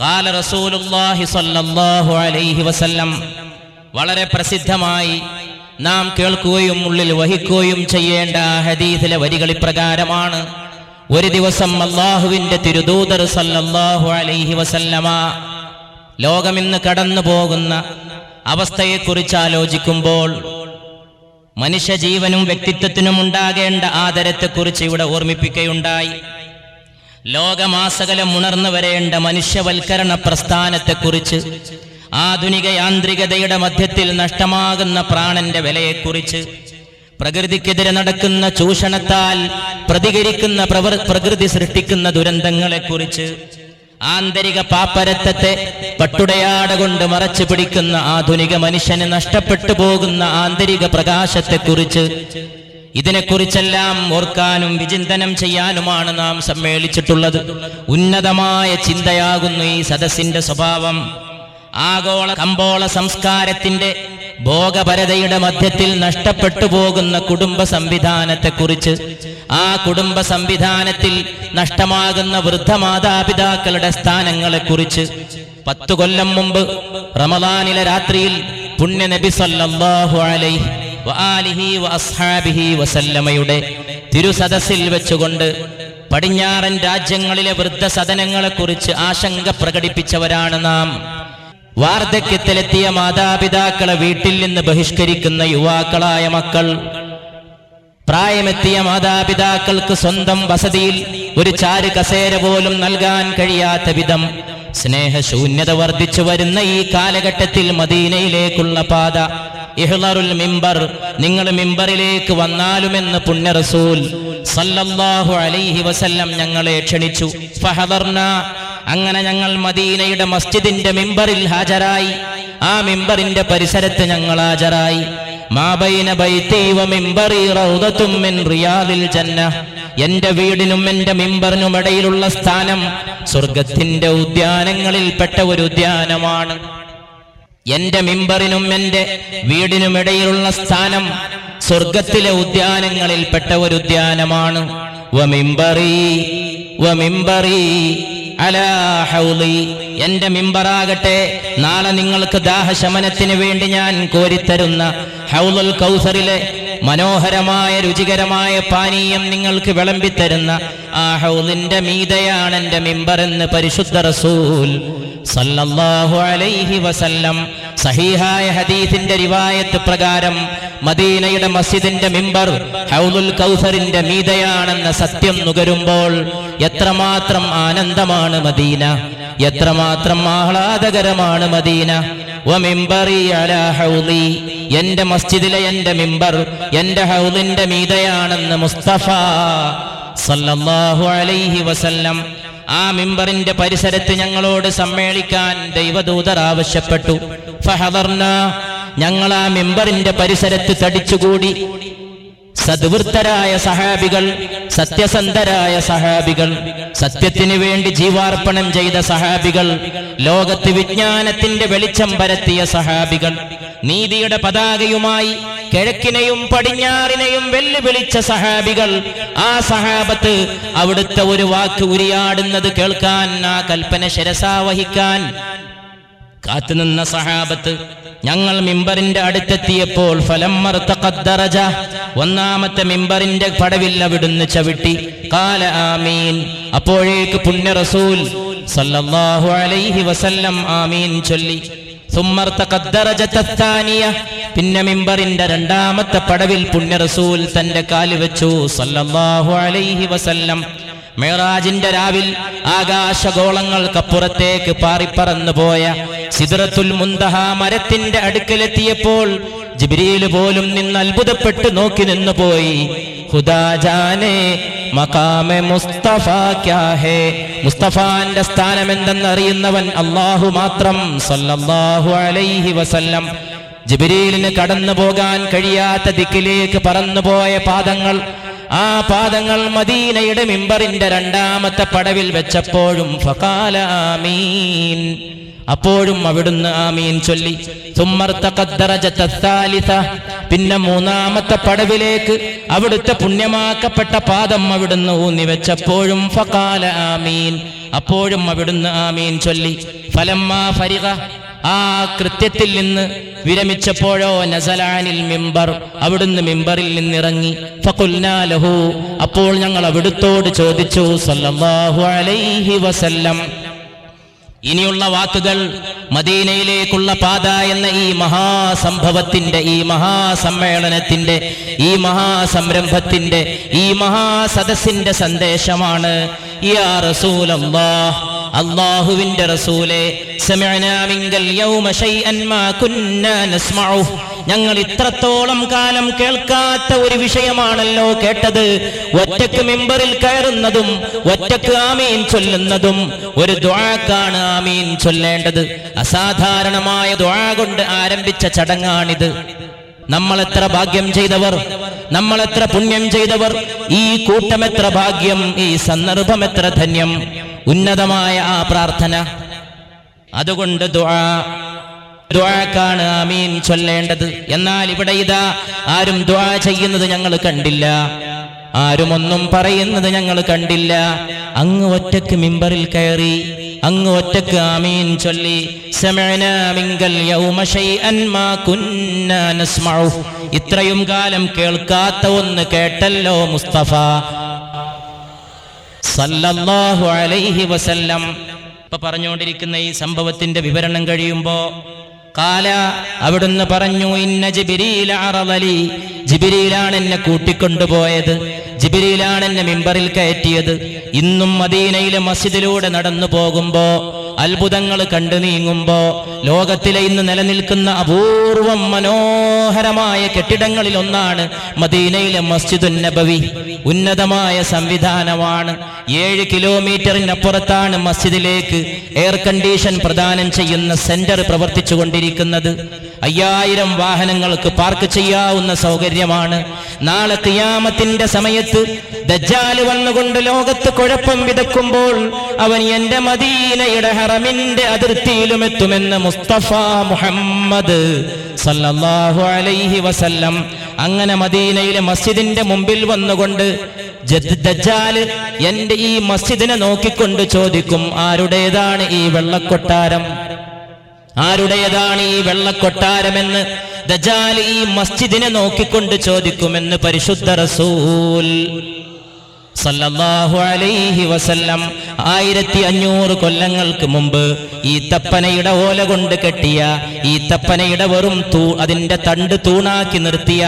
ഖാല റസൂലുള്ളാഹി സ്വല്ലല്ലാഹു അലൈഹി വസല്ലം വളരെ പ്രസിദ്ധമായി നാം കേൾക്കുകയും ഉള്ളിൽ വഹിക്കുകയും ചെയ്യേണ്ട ആ ഹദീസിലെ വരികൾ ഇപ്രകാരമാണ്. ഒരു ദിവസം അല്ലാഹുവിന്റെ തിരുദൂതർ സല്ലല്ലാഹു അലൈഹി വസല്ലമ ലോകമിന്ന് കടന്നു പോകുന്ന അവസ്ഥയെക്കുറിച്ച് ആലോചിക്കുമ്പോൾ മനുഷ്യജീവനും വ്യക്തിത്വത്തിനും ഉണ്ടാകേണ്ട ആദരത്തെക്കുറിച്ച് ഇവിടെ ഓർമ്മിപ്പിക്കുകയുണ്ടായി. ലോകമാസകലം ഉണർന്നു വരേണ്ട മനുഷ്യവൽക്കരണ പ്രസ്ഥാനത്തെക്കുറിച്ച്, ആധുനിക യാന്ത്രികതയുടെ മധ്യത്തിൽ നഷ്ടമാകുന്ന പ്രാണന്റെ വിലയെക്കുറിച്ച്, പ്രകൃതിക്കെതിരെ നടക്കുന്ന ചൂഷണത്താൽ പ്രതികരിക്കുന്ന പ്രകൃതി സൃഷ്ടിക്കുന്ന ദുരന്തങ്ങളെക്കുറിച്ച്, ആന്തരിക പാപ്പരത്വത്തെ പട്ടുടയാട കൊണ്ട് മറച്ചു പിടിക്കുന്ന ആധുനിക മനുഷ്യന് നഷ്ടപ്പെട്ടു പോകുന്ന ആന്തരിക പ്രകാശത്തെക്കുറിച്ച്, ഇതിനെക്കുറിച്ചെല്ലാം ഓർക്കാനും വിചിന്തനം ചെയ്യാനുമാണ് നാം സമ്മേളിച്ചിട്ടുള്ളത്. ഉന്നതമായ ചിന്തയാകുന്നു ഈ സദസ്സിന്റെ സ്വഭാവം. ആഗോള കമ്പോള സംസ്കാരത്തിന്റെ ഭോഗപരതയുടെ മധ്യത്തിൽ നഷ്ടപ്പെട്ടു പോകുന്ന കുടുംബ സംവിധാനത്തെക്കുറിച്ച്, ആ കുടുംബ സംവിധാനത്തിൽ നഷ്ടമാകുന്ന വൃദ്ധമാതാപിതാക്കളുടെ സ്ഥാനങ്ങളെക്കുറിച്ച് 10 കൊല്ലം മുമ്പ് റമളാനിലെ രാത്രിയിൽ പുണ്യ നബി സല്ലല്ലാഹു അലൈഹി വആലിഹി വഅസ്ഹാബിഹി വസല്ലമയുടെ തിരുസദസ്സിൽ വെച്ചുകൊണ്ട് പടിഞ്ഞാറൻ രാജ്യങ്ങളിലെ വൃദ്ധസദനങ്ങളെക്കുറിച്ച് ആശങ്ക പ്രകടിപ്പിച്ചവരാണ് നാം. വാർദ്ധക്യത്തിലെത്തിയ മാതാപിതാക്കളെ വീട്ടിൽ നിന്ന് ബഹിഷ്കരിക്കുന്ന യുവാക്കളായ മക്കൾ, പ്രായമെത്തിയ മാതാപിതാക്കൾക്ക് സ്വന്തം വസതിയിൽ ഒരു ചാരു കസേര പോലും നൽകാൻ കഴിയാത്ത വിധം സ്നേഹശൂന്യത വർദ്ധിച്ചു വരുന്ന ഈ കാലഘട്ടത്തിൽ മദീനയിലേക്കുള്ള പാത, ഇഹ്ളറുൽ മിമ്പർ, നിങ്ങൾ മിമ്പറിലേക്ക് വന്നാലുമെന്ന് പുണ്യ റസൂൽ സല്ലല്ലാഹു അലൈഹി വസല്ലം ഞങ്ങളെ ക്ഷണിച്ചു. ഫഹദർന, അങ്ങനെ ഞങ്ങൾ മദീനയുടെ മസ്ജിദിന്റെ മിമ്പറിൽ ഹാജരായി. ആ മിമ്പറിന്റെ പരിസരത്ത് ഞങ്ങൾ ഹാജരായി. മാ ബൈന ബൈതി വ മിമ്പറി റൗദത്തും മിൻ റിയാദിൽ ജന്ന, എന്റെ വീടിനും എന്റെ മിമ്പറിനും ഇടയിലുള്ള സ്ഥാനം സ്വർഗത്തിന്റെ ഉദ്യാനങ്ങളിൽപ്പെട്ട ഒരു ഉദ്യാനമാണ്. എന്റെ മിമ്പറിനും എന്റെ വീടിനുമിടയിലുള്ള സ്ഥാനം സ്വർഗത്തിലെ ഉദ്യാനങ്ങളിൽപ്പെട്ട ഒരു ഉദ്യാനമാണ്. വമിമ്പറി അലാ ഹൗളി, എന്റെ മിമ്പറാകട്ടെ നാളെ നിങ്ങൾക്ക് ദാഹശമനത്തിന് വേണ്ടി ഞാൻ കോരിത്തരുന്ന ഹൗലുൽ കൗസറിലെ മനോഹരമായ രുചികരമായ പാനീയം നിങ്ങൾക്ക് വിളമ്പിത്തരുന്ന ആ ഹൗലിന്റെ മീതയാണ് എന്റെ മിമ്പർ എന്ന് പരിശുദ്ധ റസൂൽ സല്ലല്ലാഹു അലൈഹി വസല്ലം സഹീഹായ ഹദീസിന്റെ റിവായത്ത് പ്രകാരം മദീനയുടെ മസ്ജിദിന്റെ മിമ്പർ ഹൗലുൽ കൗസറിന്റെ മീതയാണെന്ന സത്യം നുകരുമ്പോൾ എത്രമാത്രം ആനന്ദമാണ് മദീന, എത്രമാത്രം ആഹ്ലാദകരമാണ് മദീന. വമിംബറി അലാ ഹൗളി, എന്റെ മസ്ജിദിലെ എന്റെ മിമ്പർ എന്റെ ഹൗളിന്റെ മീതയാണെന്ന് മുസ്തഫ സല്ലല്ലാഹു അലൈഹി വസല്ലം. ആ മിമ്പറിന്റെ പരിസരത്ത് ഞങ്ങളോട് സമ്മേളിക്കാൻ ദൈവദൂതർ ആവശ്യപ്പെട്ടു. ഫഹദർനാ, ഞങ്ങൾ ആ മിമ്പറിന്റെ പരിസരത്ത് തടിച്ചുകൂടി. സദ്വൃത്തരായ സഹാബികൾ, സത്യസന്ധരായ സഹാബികൾ, സത്യത്തിന് വേണ്ടി ജീവാർപ്പണം ചെയ്ത സഹാബികൾ, ലോകത്ത് വിജ്ഞാനത്തിന്റെ വെളിച്ചം പരത്തിയ സഹാബികൾ, നീതിയുടെ പതാകയുമായി കിഴക്കിനെയും പടിഞ്ഞാറിനെയും വെല്ലുവിളിച്ച സഹാബികൾ, ആ സഹാബത്ത് അവിടുത്തെ ഒരു വാക്ക് ഉരിയാടുന്നത് കേൾക്കാൻ, ആ കൽപ്പന ശിരസാവഹിക്കാൻ കാത്തുനിന്ന സഹാബത്ത്. ഞങ്ങൾ മിമ്പറിന്റെ അടുത്തെത്തിയപ്പോൾ ഫലമ്മർതഖദ്ദറജ, ഒന്നാമത്തെ മിമ്പറിന്റെ പടവിൽ അവിടുന്ന് ചവിട്ടി. ഖാല ആമീൻ, അപ്പോഴേക്ക് പുണ്യ റസൂൽ സല്ലല്ലാഹു അലൈഹി വസല്ലം ആമീൻ ചൊല്ലി. സുമ്മർതഖദ്ദറജത തഥാനിയ, പിന്നെ മിമ്പറിന്റെ രണ്ടാമത്തെ പടവിൽ പുണ്യ റസൂൽ തന്റെ കാല് വെച്ചു സല്ലല്ലാഹു അലൈഹി വസല്ലം. മിഅ്റാജിന്റെ രാവിൽ ആകാശഗോളങ്ങൾക്കപ്പുറത്തേക്ക് പാറിപ്പറന്നു പോയ സിദ്റത്തുൽ മുന്തഹ മരത്തിന്റെ അടുക്കലെത്തിയപ്പോൾ ജിബ്രീൽ പോലും നിന്ന് അത്ഭുതപ്പെട്ട് നോക്കി നിന്നുപോയി. ഖുദാ ജാനേ മഖാമെ മുസ്തഫ ക്യാ ഹേ, മുസ്തഫാന്റെ സ്ഥാനം എന്തെന്നറിയുന്നവൻ അല്ലാഹു മാത്രം സല്ലല്ലാഹു അലൈഹി വസല്ലം. ജിബ്രീലിന് കടന്നു പോകാൻ കഴിയാത്ത ദിക്കിലേക്ക് പറന്നുപോയ പാദങ്ങൾ, ആ പാദങ്ങൾ മദീനയുടെ മിമ്പറിന്റെ രണ്ടാമത്തെ പടവിൽ വെച്ചപ്പോഴും ഫഖാല ആമീൻ, അപ്പോഴും അവിടുന്ന് ആമീൻ ചൊല്ലി. സുമ്മർതഖദ്ദറജത തസാലിസ, പിന്നെ മൂന്നാമത്തെ പടവിലേക്ക് അവിടുത്തെ പുണ്യമാക്കപ്പെട്ട പാദം അവിടുന്ന് ഊന്നി വെച്ചപ്പോഴും ഫഖാല ആമീൻ, അപ്പോഴും അവിടുന്ന് ആമീൻ ചൊല്ലി. ഫലമ്മാ ഫരിഗ, ആ കൃത്യത്തിൽ നിന്ന് വിരമിച്ചപ്പോഴോ നസലാനിൽ മിമ്പർ, അവിടുന്ന് മിമ്പറിൽ നിന്നിറങ്ങി. ഫഖുൽനാ ലഹു, അപ്പോൾ ഞങ്ങൾ അവിടുത്തോട് ചോദിച്ചു സല്ലല്ലാഹു അലൈഹി വസല്ലം. ഇനിയുള്ള വാക്കുകൾ മദീനയിലേക്കുള്ള പാത എന്ന ഈ മഹാസംഭവത്തിന്റെ, ഈ മഹാസമ്മേളനത്തിന്റെ, ഈ മഹാസംരംഭത്തിന്റെ, ഈ മഹാസദസ്സിന്റെ സന്ദേശമാണ്. യാ റസൂലല്ലാഹ്, അല്ലാഹുവിന്റെ റസൂലേ, സമിഅനാ മിങ്കൽ യൗമ ശൈഅൻ മാ കുന്നാ നസ്മഉ, ഞങ്ങൾ ഇത്രത്തോളം കാലം കേൾക്കാത്ത ഒരു വിഷയമാണല്ലോ കേട്ടത്. ഒറ്റക്ക് മിമ്പറിൽ കയറുന്നതും ഒറ്റക്ക് ആമീൻ ചൊല്ലുന്നതും ഒരു ദുആക്കാണ് ആമീൻ ചൊല്ലേണ്ടത്. അസാധാരണമായ ദുആ കൊണ്ട് ആരംഭിച്ച ചടങ്ങാണിത്. നമ്മൾ എത്ര ഭാഗ്യം ചെയ്തവർ, നമ്മൾ എത്ര പുണ്യം ചെയ്തവർ, ഈ കൂട്ടം എത്ര ഭാഗ്യം, ഈ സന്ദർഭം എത്ര ധന്യം. ഉന്നതമായ ആ പ്രാർത്ഥന, അതുകൊണ്ട് ദുആക്കാണ് ആമീൻ ചൊല്ലേണ്ടത്. എന്നാൽ ഇവിടെ ഇതാ ആരും ദുആ ചെയ്യുന്നത് ഞങ്ങൾ കണ്ടില്ല, ആരും ഒന്നും പറയുന്നത് ഞങ്ങൾ കണ്ടില്ല. അങ്ങ് ഒറ്റക്ക് മിമ്പറിൽ കയറി, അങ്ങ് ഒറ്റക്ക് ആമീൻ ചൊല്ലി. സമിഅനാ മിങ്കൽ യൗമ ശൈഅൻ മാ കുന്നാ നസ്മഉ, ഇത്രയും കാലം കേൾക്കാത്ത ഒന്ന് കേട്ടല്ലോ മുസ്തഫ സല്ലല്ലാഹു അലൈഹി വസല്ലം. ഇപ്പൊ പറഞ്ഞുകൊണ്ടിരിക്കുന്ന ഈ സംഭവത്തിന്റെ വിവരണം കഴിയുമ്പോ ഖാല, അവിടുന്ന് പറഞ്ഞു, ഇന്ന ജിബ്രീല അറളലി, ജിബ്രീലാണ് എന്നെ കൂട്ടിക്കൊണ്ടുപോയത്, ജിബ്രീലാണ് എന്നെ മിമ്പറിൽ കയറ്റിയത്. ഇന്നും മദീനയിലെ മസ്ജിദിലൂടെ നടന്നു പോകുമ്പോ, അത്ഭുതങ്ങൾ കണ്ടു നീങ്ങുമ്പോ, ലോകത്തിലെ ഇന്ന് നിലനിൽക്കുന്ന അപൂർവം മനോഹരമായ കെട്ടിടങ്ങളിൽ ഒന്നാണ് മദീനയിലെ മസ്ജിദുൻ നബവി. ഉന്നതമായ സംവിധാനമാണ്. 7 കിലോമീറ്ററിനപ്പുറത്താണ് മസ്ജിദിലേക്ക് എയർ കണ്ടീഷൻ പ്രദാനം ചെയ്യുന്ന സെന്റർ പ്രവർത്തിച്ചു കൊണ്ടിരിക്കുന്നത്. 5000 വാഹനങ്ങൾക്ക് പാർക്ക് ചെയ്യാവുന്ന സൗകര്യമാണ്. നാളെ ഖിയാമത്തിന്റെ സമയത്ത് ദജ്ജാൽ വന്നുകൊണ്ട് ലോകത്ത് കുഴപ്പം വിതക്കുമ്പോൾ അവൻ എന്റെ മദീനയുടെ ഹറമിന്റെ അതിർത്തിയിലും എത്തുമെന്ന് മുസ്തഫ മുഹമ്മദ് സല്ലല്ലാഹു അലൈഹി വസല്ലം. അങ്ങനെ മദീനയിലെ മസ്ജിദിന്റെ മുമ്പിൽ വന്നുകൊണ്ട് ദജ്ജാൽ എന്റെ ഈ മസ്ജിദിനെ നോക്കിക്കൊണ്ട് ചോദിക്കും, ആരുടേതാണ് ഈ വെള്ളക്കൊട്ടാരം, ആരുടേതാണ് ഈ വെള്ളക്കൊട്ടാരമെന്ന് ദജ്ജാൽ ഈ മസ്ജിദിനെ നോക്കിക്കൊണ്ട് ചോദിക്കുമെന്ന് പരിശുദ്ധ റസൂൽ സല്ലല്ലാഹു അലൈഹി വസല്ലം. 1500 കൊല്ലങ്ങൾക്ക് മുമ്പ് ഈ തപ്പനയുടെ ഓല കൊണ്ട് കെട്ടിയ, ഈ തപ്പനയുടെ വെറും അതിന്റെ തണ്ട് തൂണാക്കി നിർത്തിയ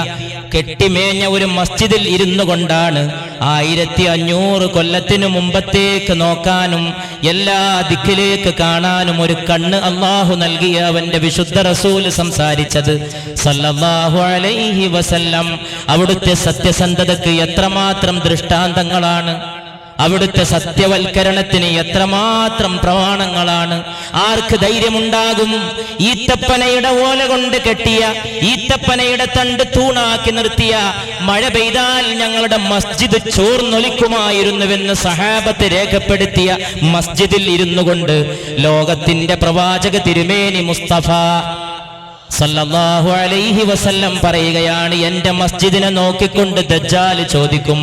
കെട്ടിമേഞ്ഞ ഒരു മസ്ജിദിൽ ഇരുന്നു കൊണ്ടാണ് 1500 കൊല്ലത്തിനു മുമ്പത്തേക്ക് നോക്കാനും എല്ലാ ദിക്കിലേക്ക് കാണാനും ഒരു കണ്ണ് അല്ലാഹു നൽകിയ അവന്റെ വിശുദ്ധ റസൂൽ സംസാരിച്ചത് സല്ലല്ലാഹു അലൈഹി വസല്ലം. അവിടുത്തെ സത്യസന്ധതയ്ക്ക് എത്രമാത്രം ദൃഷ്ടാന്തങ്ങളാണ്, അവിടുത്തെ സത്യവൽക്കരണത്തിന് എത്രമാത്രം പ്രമാണങ്ങളാണ്. ആർക്ക് ധൈര്യമുണ്ടാകും? ഈത്തപ്പനയുടെ ഓല കൊണ്ട് കെട്ടിയ, ഈത്തപ്പനയുടെ തണ്ട് തൂണാക്കി നിർത്തിയ, മഴ പെയ്താൽ ഞങ്ങളുടെ മസ്ജിദ് ചോർന്നൊലിക്കുമായിരുന്നുവെന്ന് സഹാബത്ത് രേഖപ്പെടുത്തിയ മസ്ജിദിൽ ഇരുന്നു കൊണ്ട് ലോകത്തിന്റെ പ്രവാചക തിരുമേനി മുസ്തഫ സല്ലല്ലാഹു അലൈഹി വസല്ലം പറയുകയാണ്, എന്റെ മസ്ജിദിനെ നോക്കിക്കൊണ്ട് ദജ്ജാൽ ചോദിക്കും,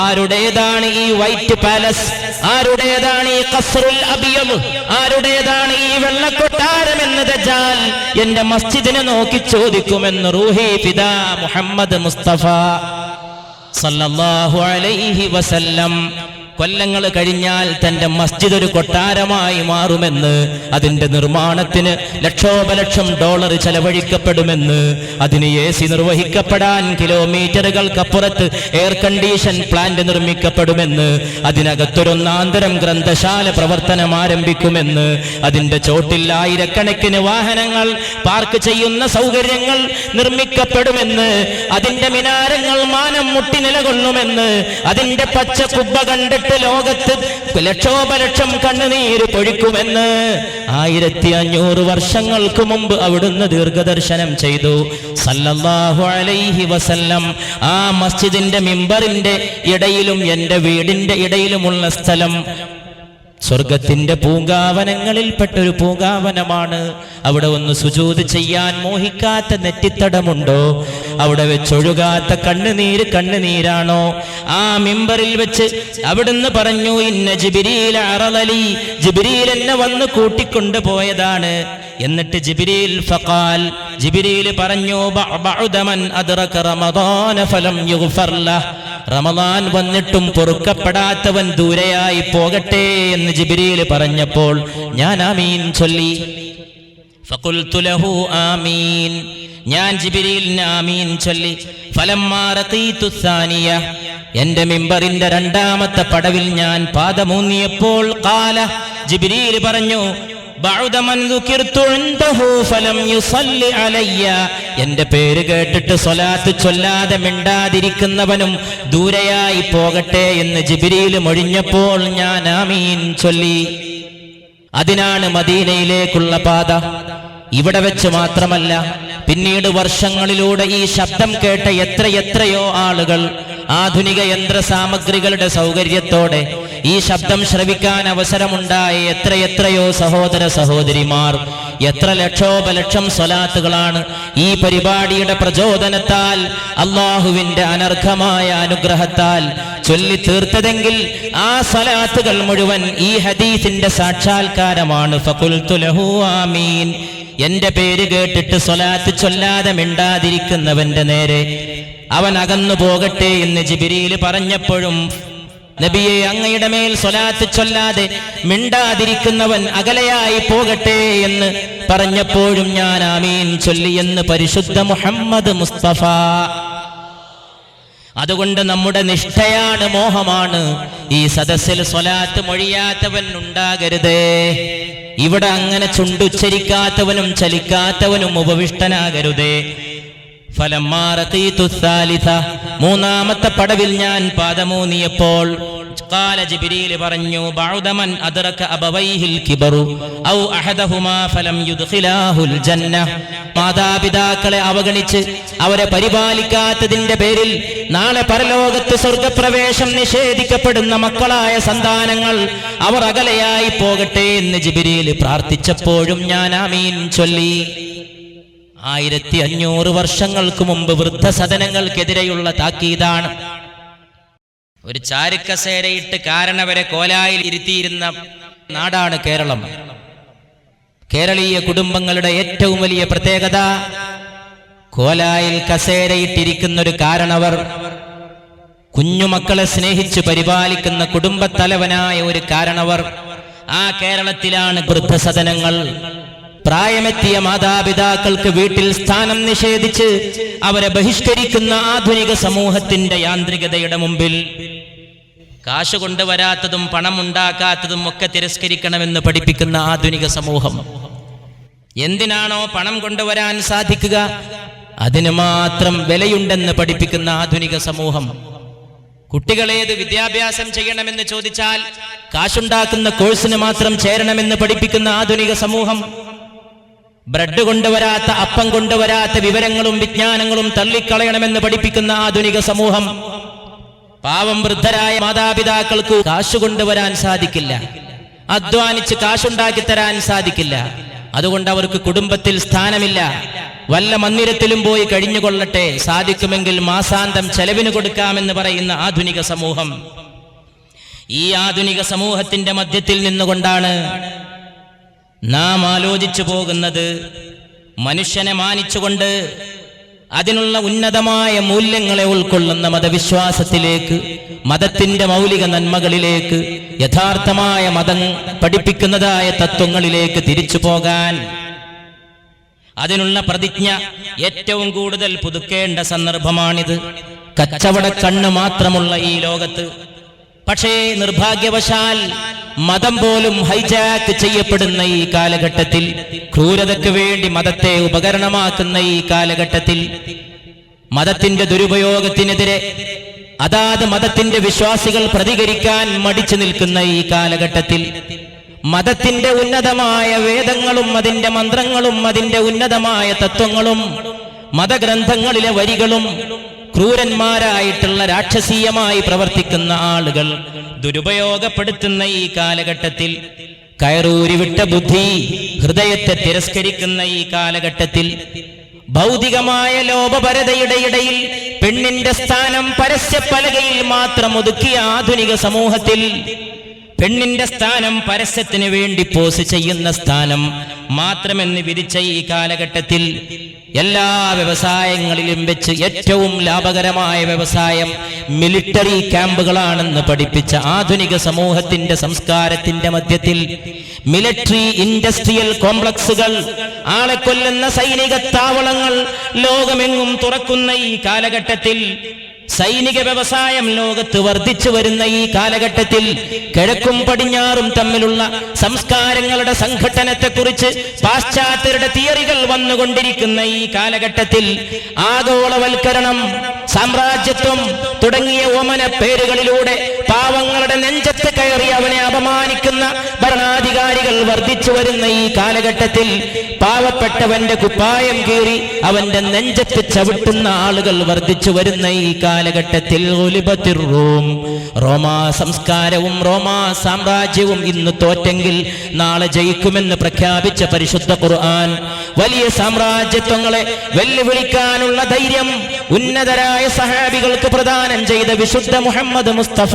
ആരുടേതാണ് ഈ വൈറ്റ് പാലസ്, ആരുടേതാണ് ഈ ഖസ്റുൽ അബിയദ്, ആരുടേതാണ് ഈ വെള്ളക്കൊട്ടാരം എന്ന് ദജ്ജാൽ എന്റെ മസ്ജിദിനെ നോക്കി ചോദിക്കുമെന്ന് റൂഹി ഫിദാ മുഹമ്മദ് മുസ്തഫ സല്ലല്ലാഹു അലൈഹി വസല്ലം. കൊല്ലങ്ങൾ കഴിഞ്ഞാൽ തന്റെ മസ്ജിദ് ഒരു കൊട്ടാരമായി മാറുമെന്ന്, അതിന്റെ നിർമ്മാണത്തിന് ലക്ഷോപലക്ഷം ഡോളർ ചെലവഴിക്കപ്പെടുമെന്ന്, അതിന് AC നിർവഹിക്കപ്പെടാൻ കിലോമീറ്ററുകൾക്കപ്പുറത്ത് എയർ കണ്ടീഷൻ പ്ലാന്റ് നിർമ്മിക്കപ്പെടുമെന്ന്, അതിനകത്തൊരൊന്നാന്തരം ഗ്രന്ഥശാല പ്രവർത്തനം ആരംഭിക്കുമെന്ന്, അതിന്റെ ചോട്ടിൽ ആയിരക്കണക്കിന് വാഹനങ്ങൾ പാർക്ക് ചെയ്യുന്ന സൗകര്യങ്ങൾ നിർമ്മിക്കപ്പെടുമെന്ന്, അതിന്റെ മിനാരങ്ങൾ മാനം മുട്ടി നിലകൊള്ളുമെന്ന്, അതിന്റെ പച്ച കുബ്ബ കണ്ടിട്ട് ലോകത്ത് ലക്ഷോപലക്ഷം കണ്ണുനീര് പൊഴിക്കുമെന്ന് 1500 വർഷങ്ങൾക്ക് മുമ്പ് അവിടുന്ന് ദീർഘദർശനം ചെയ്തു സല്ലല്ലാഹു അലൈഹി വസല്ലം. ആ മസ്ജിദിന്റെ മിമ്പറിന്റെ ഇടയിലും എന്റെ വീടിന്റെ ഇടയിലുമുള്ള സ്ഥലം സ്വർഗത്തിന്റെ പൂങ്കാവനങ്ങളിൽപ്പെട്ടൊരു പൂങ്കാവനമാണ്. അവിടെ ഒന്ന് സുജൂദ് ചെയ്യാൻ മോഹിക്കാത്ത നെറ്റിത്തടമുണ്ടോ? അവിടെ വെച്ചൊഴുകാത്ത കണ്ണുനീരാണോ? ആ മിമ്പറിൽ വെച്ച് അവിടുന്ന് പറഞ്ഞു, ഇന്ന ജിബ്രീൽ അറളലി, ജിബ്രീൽ എന്നെ വന്ന് കൂട്ടിക്കൊണ്ടു പോയതാണ്. എന്നിട്ട് ജിബ്രീൽ ഫഖാൽ, ജിബ്രീൽ പറഞ്ഞു, ബഅദമൻ അദ്റക റമദാന ഫലം യുഗ്ഫർ ലഹ്, റമദാൻ വന്നിട്ടും പൊറുക്കപ്പെടാത്തവൻ ദൂരെയായി പോകട്ടെ എന്ന് ജിബ്രീൽ പറഞ്ഞപ്പോൾ ഞാൻ ആമീൻ ചൊല്ലി. ഫഖുൽതു ലഹു ആമീൻ, ഞാൻ ജിബ്രീലിന് ആമീൻ ചൊല്ലി. ഫലമ്മാ റഖീതു സാനിയ, എന്റെ മിമ്പറിന്റെ രണ്ടാമത്തെ പടവിൽ ഞാൻ പാദമൂന്നിയപ്പോൾ ഖാല, ജിബ്രീൽ പറഞ്ഞു, എന്റെ പേര് കേട്ടിട്ട് സ്വലാത്ത് ചൊല്ലാതെ മിണ്ടാതിരിക്കുന്നവനും ദൂരെയായി പോകട്ടെ എന്ന് ജിബ്രീൽ മൊഴിഞ്ഞപ്പോൾ ഞാൻ ആമീൻ ചൊല്ലി. അതിനാണ് മദീനയിലേക്കുള്ള പാത. ഇവിടെ വെച്ച് മാത്രമല്ല, പിന്നീട് വർഷങ്ങളിലൂടെ ഈ ശബ്ദം കേട്ട എത്രയോ ആളുകൾ ആധുനിക യന്ത്ര സാമഗ്രികളുടെ സൗകര്യത്തോടെ ഈ ശബ്ദം ശ്രവിക്കാൻ അവസരമുണ്ടായ എത്രയോ സഹോദര സഹോദരിമാർ, എത്ര ലക്ഷോപലക്ഷം സ്വലാത്തുകളാണ് ഈ പരിപാടിയുടെ പ്രചോദനത്താൽ അള്ളാഹുവിന്റെ അനർഘമായ അനുഗ്രഹത്താൽ ചൊല്ലി തീർത്തതെങ്കിൽ ആ സ്വലാത്തുകൾ മുഴുവൻ ഈ ഹദീസിന്റെ സാക്ഷാത്കാരമാണ്. ഫഖുൽതു ലഹു ആമീൻ, എന്റെ പേര് കേട്ടിട്ട് സ്വലാത്ത് ചൊല്ലാതെ മിണ്ടാതിരിക്കുന്നവന്റെ നേരെ അവൻ അകന്നു പോകട്ടെ എന്ന് ജിബ്രീൽ പറഞ്ഞപ്പോഴും, നബിയെ അങ്ങയുടെ മേൽ സ്വലാത്ത് ചൊല്ലാതെ മിണ്ടാതിരിക്കുന്നവൻ അകലെയായി പോകട്ടെ എന്ന് പറഞ്ഞപ്പോഴും ഞാൻ ആമീൻ ചൊല്ലി എന്ന് പരിശുദ്ധ മുഹമ്മദ് മുസ്തഫ. അതുകൊണ്ട് നമ്മുടെ നിഷ്ഠയാണ്, മോഹമാണ്, ഈ സദസ്സിൽ സ്വലാത്ത് മൊഴിയാത്തവൻ ഉണ്ടാകരുതേ. ഇവിടെ അങ്ങനെ ചുണ്ടുച്ചരിക്കാത്തവനും ചലിക്കാത്തവനും ഉപവിഷ്ടനാകരുതേ. ഫലമ്മാ റഖീതു സാലിസ, മൂന്നാമത്തെ പടവിൽ ഞാൻ പാദമൂന്നിയപ്പോൾ ഖാല, ജിബ്രീൽ പറഞ്ഞു, ബഅദമൻ അദ്റക അബവൈഹിൽ കിബറു ഔ അഹദഹുമാ ഫലം യുദ്ഖിലാഹുൽ ജന്ന, മാതാപിതാക്കളെ അവഗണിച്ച് അവരെ പരിപാലിക്കാത്തതിന്റെ പേരിൽ നാളെ പരലോകത്ത് സ്വർഗപ്രവേശം നിഷേധിക്കപ്പെടുന്ന മക്കളായ സന്താനങ്ങൾ അവർ അകലെയായി പോകട്ടെ എന്ന് ജിബ്രീൽ പ്രാർത്ഥിച്ചപ്പോഴും ഞാൻ ആമീൻ ചൊല്ലി. 1500 വർഷങ്ങൾക്ക് മുമ്പ് വൃദ്ധസദനങ്ങൾക്കെതിരെയുള്ള താക്കീതാണ്. ഒരു ചാരുക്കസേരയിട്ട് കാരണവരെ കോലായിൽ ഇരുത്തിയിരുന്ന നാടാണ് കേരളം. കേരളീയ കുടുംബങ്ങളുടെ ഏറ്റവും വലിയ പ്രത്യേകത, കോലായിൽ കസേരയിട്ടിരിക്കുന്ന ഒരു കാരണവർ, കുഞ്ഞുമക്കളെ സ്നേഹിച്ച് പരിപാലിക്കുന്ന കുടുംബത്തലവനായ ഒരു കാരണവർ. ആ കേരളത്തിലാണ് വൃദ്ധസദനങ്ങൾ പ്രായമെത്തിയ മാതാപിതാക്കൾക്ക് വീട്ടിൽ സ്ഥാനം നിഷേധിച്ച് അവരെ ബഹിഷ്കരിക്കുന്ന ആധുനിക സമൂഹത്തിന്റെ യാന്ത്രികതയുടെ മുമ്പിൽ കാശ് കൊണ്ടുവരാത്തതും പണം ഉണ്ടാക്കാത്തതും ഒക്കെ തിരസ്കരിക്കണമെന്ന് പഠിപ്പിക്കുന്ന ആധുനിക സമൂഹം, എന്തിനാണോ പണം കൊണ്ടുവരാൻ സാധിക്കുക അതിന് മാത്രം വിലയുണ്ടെന്ന് പഠിപ്പിക്കുന്ന ആധുനിക സമൂഹം, കുട്ടികളേത് വിദ്യാഭ്യാസം ചെയ്യണമെന്ന് ചോദിച്ചാൽ കാശുണ്ടാക്കുന്ന കോഴ്സിന് മാത്രം ചേരണമെന്ന് പഠിപ്പിക്കുന്ന ആധുനിക സമൂഹം, ബ്രെഡ് കൊണ്ടുവരാത്ത അപ്പം കൊണ്ടുവരാത്ത വിവരങ്ങളും വിജ്ഞാനങ്ങളും തള്ളിക്കളയണമെന്ന് പഠിപ്പിക്കുന്ന ആധുനിക സമൂഹം, പാവം വൃദ്ധരായ മാതാപിതാക്കൾക്ക് കാശ് കൊണ്ടുവരാൻ സാധിക്കില്ല, അധ്വാനിച്ച് കാശുണ്ടാക്കി തരാൻ സാധിക്കില്ല, അതുകൊണ്ട് അവർക്ക് കുടുംബത്തിൽ സ്ഥാനമില്ല, വല്ല മന്ദിരത്തിലും പോയി കഴിഞ്ഞുകൊള്ളട്ടെ, സാധിക്കുമെങ്കിൽ മാസാന്തം ചെലവിന് കൊടുക്കാമെന്ന് പറയുന്ന ആധുനിക സമൂഹം. ഈ ആധുനിക സമൂഹത്തിന്റെ മധ്യത്തിൽ നിന്നുകൊണ്ടാണ് നാം ആലോചിച്ചു പോകുന്നത്. മനുഷ്യനെ മാനിച്ചുകൊണ്ട് അതിനുള്ള ഉന്നതമായ മൂല്യങ്ങളെ ഉൾക്കൊള്ളുന്ന മതവിശ്വാസത്തിലേക്ക്, മതത്തിന്റെ മൗലിക നന്മകളിലേക്ക്, യഥാർത്ഥമായ മതം പഠിപ്പിക്കുന്നതായ തത്വങ്ങളിലേക്ക് തിരിച്ചു പോകാൻ അതിനുള്ള പ്രതിജ്ഞ ഏറ്റവും കൂടുതൽ പുതുക്കേണ്ട സന്ദർഭമാണിത്. കച്ചവട കണ്ണ് മാത്രമുള്ള ഈ ലോകത്ത് പക്ഷേ നിർഭാഗ്യവശാൽ മതം പോലും ഹൈജാക്ക് ചെയ്യപ്പെടുന്ന ഈ കാലഘട്ടത്തിൽ, ക്രൂരതയ്ക്ക് വേണ്ടി മതത്തെ ഉപകരണമാക്കുന്ന ഈ കാലഘട്ടത്തിൽ, മതത്തിന്റെ ദുരുപയോഗത്തിനെതിരെ അതാത് മതത്തിന്റെ വിശ്വാസികൾ പ്രതികരിക്കാൻ മടിച്ചു നിൽക്കുന്ന ഈ കാലഘട്ടത്തിൽ, മതത്തിന്റെ ഉന്നതമായ വേദങ്ങളും അതിന്റെ മന്ത്രങ്ങളും അതിന്റെ ഉന്നതമായ തത്വങ്ങളും മതഗ്രന്ഥങ്ങളിലെ വരികളും ക്രൂരന്മാരായിട്ടുള്ള രാക്ഷസീയമായി പ്രവർത്തിക്കുന്ന ആളുകൾ ദുരുപയോഗപ്പെടുത്തുന്ന ഈ കാലഘട്ടത്തിൽ, കയറൂരിവിട്ട ബുദ്ധി ഹൃദയത്തെ തിരസ്കരിക്കുന്ന ഈ കാലഘട്ടത്തിൽ, ഭൗതികമായ ലോപപരതയുടെ ഇടയിൽ പെണ്ണിന്റെ സ്ഥാനം പരസ്യപ്പലകയിൽ മാത്രം ഒതുക്കിയ ആധുനിക സമൂഹത്തിൽ, പെണ്ണിന്റെ സ്ഥാനം പരസ്യത്തിന് വേണ്ടി പോസ് ചെയ്യുന്ന സ്ഥാനം മാത്രമെന്ന് വിധിച്ച ഈ കാലഘട്ടത്തിൽ എല്ലാ വ്യവസായങ്ങളിലും വെച്ച് ഏറ്റവും ലാഭകരമായ വ്യവസായം മിലിറ്ററി ക്യാമ്പുകളാണെന്ന് പഠിപ്പിച്ച ആധുനിക സമൂഹത്തിന്റെ സംസ്കാരത്തിന്റെ മധ്യത്തിൽ മിലിറ്ററി ഇൻഡസ്ട്രിയൽ കോംപ്ലക്സുകൾ, ആളെ കൊല്ലുന്ന സൈനിക താവളങ്ങൾ ലോകമെങ്ങും തുറക്കുന്ന ഈ കാലഘട്ടത്തിൽ, സൈനിക വ്യവസായം ലോകത്ത് വർദ്ധിച്ചു വരുന്ന ഈ കാലഘട്ടത്തിൽ, കിഴക്കും പടിഞ്ഞാറും തമ്മിലുള്ള സംസ്കാരങ്ങളുടെ സംഘട്ടനത്തെക്കുറിച്ച് പാശ്ചാത്യരുടെ തിയറികൾ വന്നുകൊണ്ടിരിക്കുന്ന ഈ കാലഘട്ടത്തിൽ, ആഗോളവൽക്കരണം, സാമ്രാജ്യത്വം തുടങ്ങിയ ഓമന പേരുകളിലൂടെ പാവങ്ങളുടെ നെഞ്ചത്ത് കയറി അവനെ അപമാനിക്കുന്ന ഭരണാധികാരികൾ വർദ്ധിച്ചു വരുന്ന ഈ കാലഘട്ടത്തിൽ, പാവപ്പെട്ടവന്റെ കുപ്പായം കീറി അവന്റെ നെഞ്ചത്ത് ചവിട്ടുന്ന ആളുകൾ വർദ്ധിച്ചു വരുന്ന ഈ കാലഘട്ടത്തിൽ, റോമാ സംസ്കാരവും റോമാ സാമ്രാജ്യവും ഇന്ന് തോറ്റെങ്കിൽ നാളെ ജയിക്കുമെന്ന് പ്രഖ്യാപിച്ച പരിശുദ്ധ ഖുർആൻ വലിയ സാമ്രാജ്യത്വങ്ങളെ വെല്ലുവിളിക്കാനുള്ള ധൈര്യം ഉന്നതരായ സഹാബികൾക്ക് പ്രദാനം ചെയ്ത വിശുദ്ധ മുഹമ്മദ് മുസ്തഫ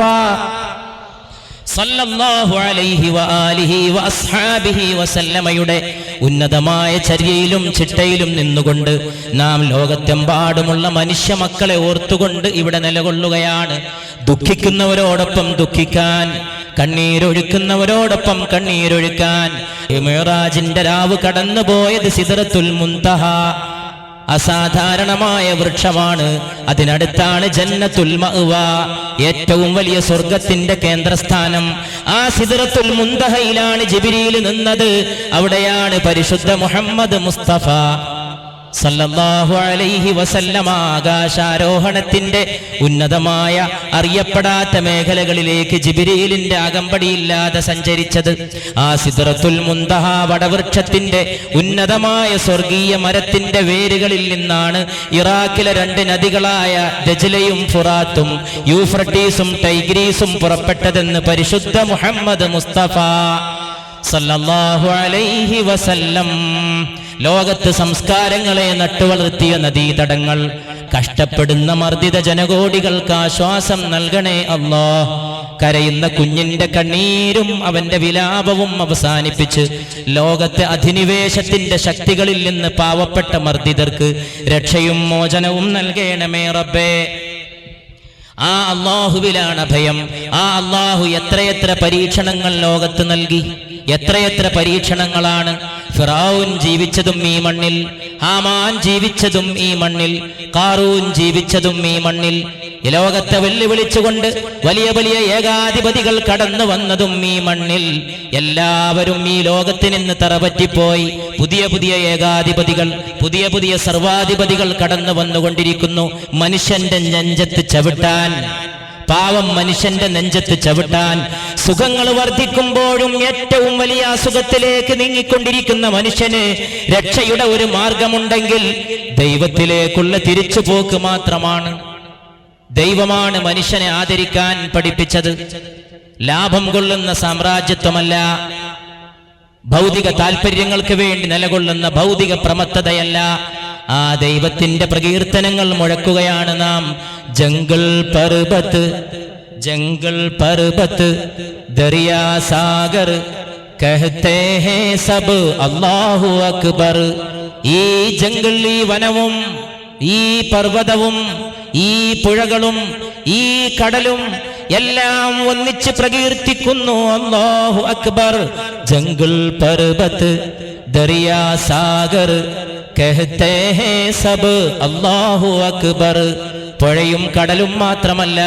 സല്ലല്ലാഹു അലൈഹി വആലിഹി വഅസ്ഹാബിഹി വസല്ലമയുടെ ഉന്നതമായ ചര്യയിലും ചിട്ടയിലും നിന്നുകൊണ്ട് നാം ലോകത്തെമ്പാടുമുള്ള മനുഷ്യ മക്കളെ ഓർത്തുകൊണ്ട് ഇവിടെ നിലകൊള്ളുകയാണ്. ദുഃഖിക്കുന്നവരോടൊപ്പം ദുഃഖിക്കാൻ, കണ്ണീരൊഴുക്കുന്നവരോടൊപ്പം കണ്ണീരൊഴുക്കാൻ. മിഅ്റാജിന്റെ രാവ് കടന്നുപോയത് സിദ്റത്തുൽ മുൻതഹ, അസാധാരണമായ വൃക്ഷമാണ്. അതിനടുത്താണ് ജന്നത്തുൽ മഅ്വ, ഏറ്റവും വലിയ സ്വർഗത്തിന്റെ കേന്ദ്രസ്ഥാനം. ആ സിദ്റത്തുൽ മുൻതഹയിലാണ് ജിബ്രീൽ നിന്നത്. അവിടെയാണ് പരിശുദ്ധ മുഹമ്മദ് മുസ്തഫ സല്ലല്ലാഹു അലൈഹി വസല്ലമ ആകാശാരോഹണത്തിന്റെ ഉന്നതമായ അറിയപ്പെടാത്ത മേഖലകളിലേക്ക് ജിബ്രീലിന്റെ അകമ്പടിയില്ലാതെ സഞ്ചരിച്ചത്. ആ സിദ്റത്തുൽ മുൻതഹ വടവൃക്ഷത്തിന്റെ ഉന്നതമായ സ്വർഗീയ മരത്തിന്റെ വേരുകളിൽ നിന്നാണ് ഇറാഖിലെ രണ്ട് നദികളായ ദജ്ലയും ഫുറാത്തും യൂഫ്രട്ടീസും ടൈഗ്രീസും പുറപ്പെട്ടതെന്ന് പരിശുദ്ധ മുഹമ്മദ് മുസ്തഫ സല്ലല്ലാഹു അലൈഹി വസല്ലം. ലോകത്ത് സംസ്കാരങ്ങളെ നട്ടുവളർത്തിയ നദീതടങ്ങൾ, കഷ്ടപ്പെടുന്ന മർദ്ദിത ജനകോടികൾക്ക് ആശ്വാസം നൽകണേ അല്ലാഹ്. കരയുന്ന കുഞ്ഞിന്റെ കണ്ണീരും അവന്റെ വിലാപവും അവസാനിപ്പിച്ച് ലോകത്തെ അധിനിവേശത്തിന്റെ ശക്തികളിൽ നിന്ന് പാവപ്പെട്ട മർദ്ദിതർക്ക് രക്ഷയും മോചനവും നൽകണമേ റബ്ബേ. ആ അല്ലാഹുവിലാണ് അഭയം. ആ അല്ലാഹു എത്രയെത്ര പരീക്ഷണങ്ങൾ ലോകത്ത് നൽകി. എത്രയെത്ര പരീക്ഷണങ്ങളാണ്. ഫിറഔൻ ജീവിച്ചതും ഈ മണ്ണിൽ, ഹാമാൻ ജീവിച്ചതും ഈ മണ്ണിൽ, ഖാറൂൻ ജീവിച്ചതും ഈ മണ്ണിൽ. ഈ ലോകത്തെ വെല്ലുവിളിച്ചുകൊണ്ട് വലിയ വലിയ ഏകാധിപതികൾ കടന്നു വന്നതും ഈ മണ്ണിൽ. എല്ലാവരും ഈ ലോകത്തിൽ നിന്ന് തറപറ്റിപ്പോയി. പുതിയ പുതിയ ഏകാധിപതികൾ, പുതിയ പുതിയ സർവാധിപതികൾ കടന്നു വന്നുകൊണ്ടിരിക്കുന്നു. മനുഷ്യന്റെ നെഞ്ചത്ത് ചവിട്ടാൻ, പാവം മനുഷ്യന്റെ നെഞ്ചത്ത് ചവിട്ടാൻ. സുഖങ്ങൾ വർദ്ധിക്കുമ്പോഴും ഏറ്റവും വലിയ അസുഖത്തിലേക്ക് നീങ്ങിക്കൊണ്ടിരിക്കുന്ന മനുഷ്യന് രക്ഷയുടെ ഒരു മാർഗമുണ്ടെങ്കിൽ ദൈവത്തിലേക്കുള്ള തിരിച്ചുപോക്ക് മാത്രമാണ്. ദൈവമാണ് മനുഷ്യനെ ആദരിക്കാൻ പഠിപ്പിച്ചത്. ലാഭം കൊള്ളുന്ന സാമ്രാജ്യത്വമല്ല, ഭൗതിക താല്പര്യങ്ങൾക്ക് വേണ്ടി നിലകൊള്ളുന്ന ഭൗതിക പ്രമത്തതയല്ല. ആ ദൈവത്തിന്റെ പ്രകീർത്തനങ്ങൾ മുഴക്കുകയാണ് നാം. ജംഗൽ പർവത്, ജംഗൽ പർവത്, ദരിയാ സാഗർ, കഹത്തെ ഹേ സബ് അല്ലാഹു അക്ബർ. ഈ ജംഗൽ, ഈ വനവും, ഈ പർവ്വതവും, ഈ പുഴകളും, ഈ കടലും എല്ലാം ഒന്നിച്ച് പ്രകീർത്തിക്കുന്നു അല്ലാഹു അക്ബർ. ജംഗൽ പർവത്, ദരിയാ സാഗർ, കഹത്തെ ഹേ സബ് അല്ലാഹു അക്ബർ. പുഴയും കടലും മാത്രമല്ല,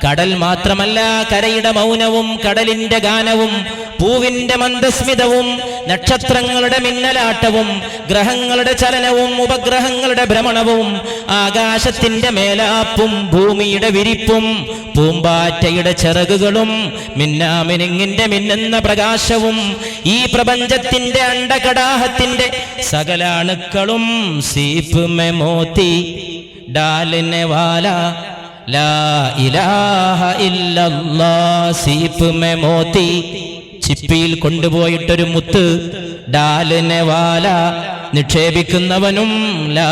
കടൽ മാത്രമല്ല, കരയുടെ മൗനവും കടലിന്റെ ഗാനവും പൂവിന്റെ മന്ദസ്മിതവും നക്ഷത്രങ്ങളുടെ മിന്നലാട്ടവും ഗ്രഹങ്ങളുടെ ചലനവും ഉപഗ്രഹങ്ങളുടെ ഭ്രമണവും ആകാശത്തിന്റെ മേലാപ്പും ഭൂമിയുടെ വിരിപ്പും പൂമ്പാറ്റയുടെ ചിറകുകളും മിന്നാമിനുങ്ങിന്റെ മിന്നുന്ന പ്രകാശവും ഈ പ്രപഞ്ചത്തിന്റെ അണ്ടകടാഹത്തിന്റെ സകല അണുക്കളും സീപ്പ് മേ മോത്തി ഡാലിനെ വാല ലാ ഇലാഹ ഇല്ലല്ലാഹ്. സീപ്പ് മേ മോത്തി, ചിപ്പിയിൽ കൊണ്ടുപോയിട്ടൊരു മുത്ത്. ഡാലിനെ വാല, നിക്ഷേപിക്കുന്നവനും ലാ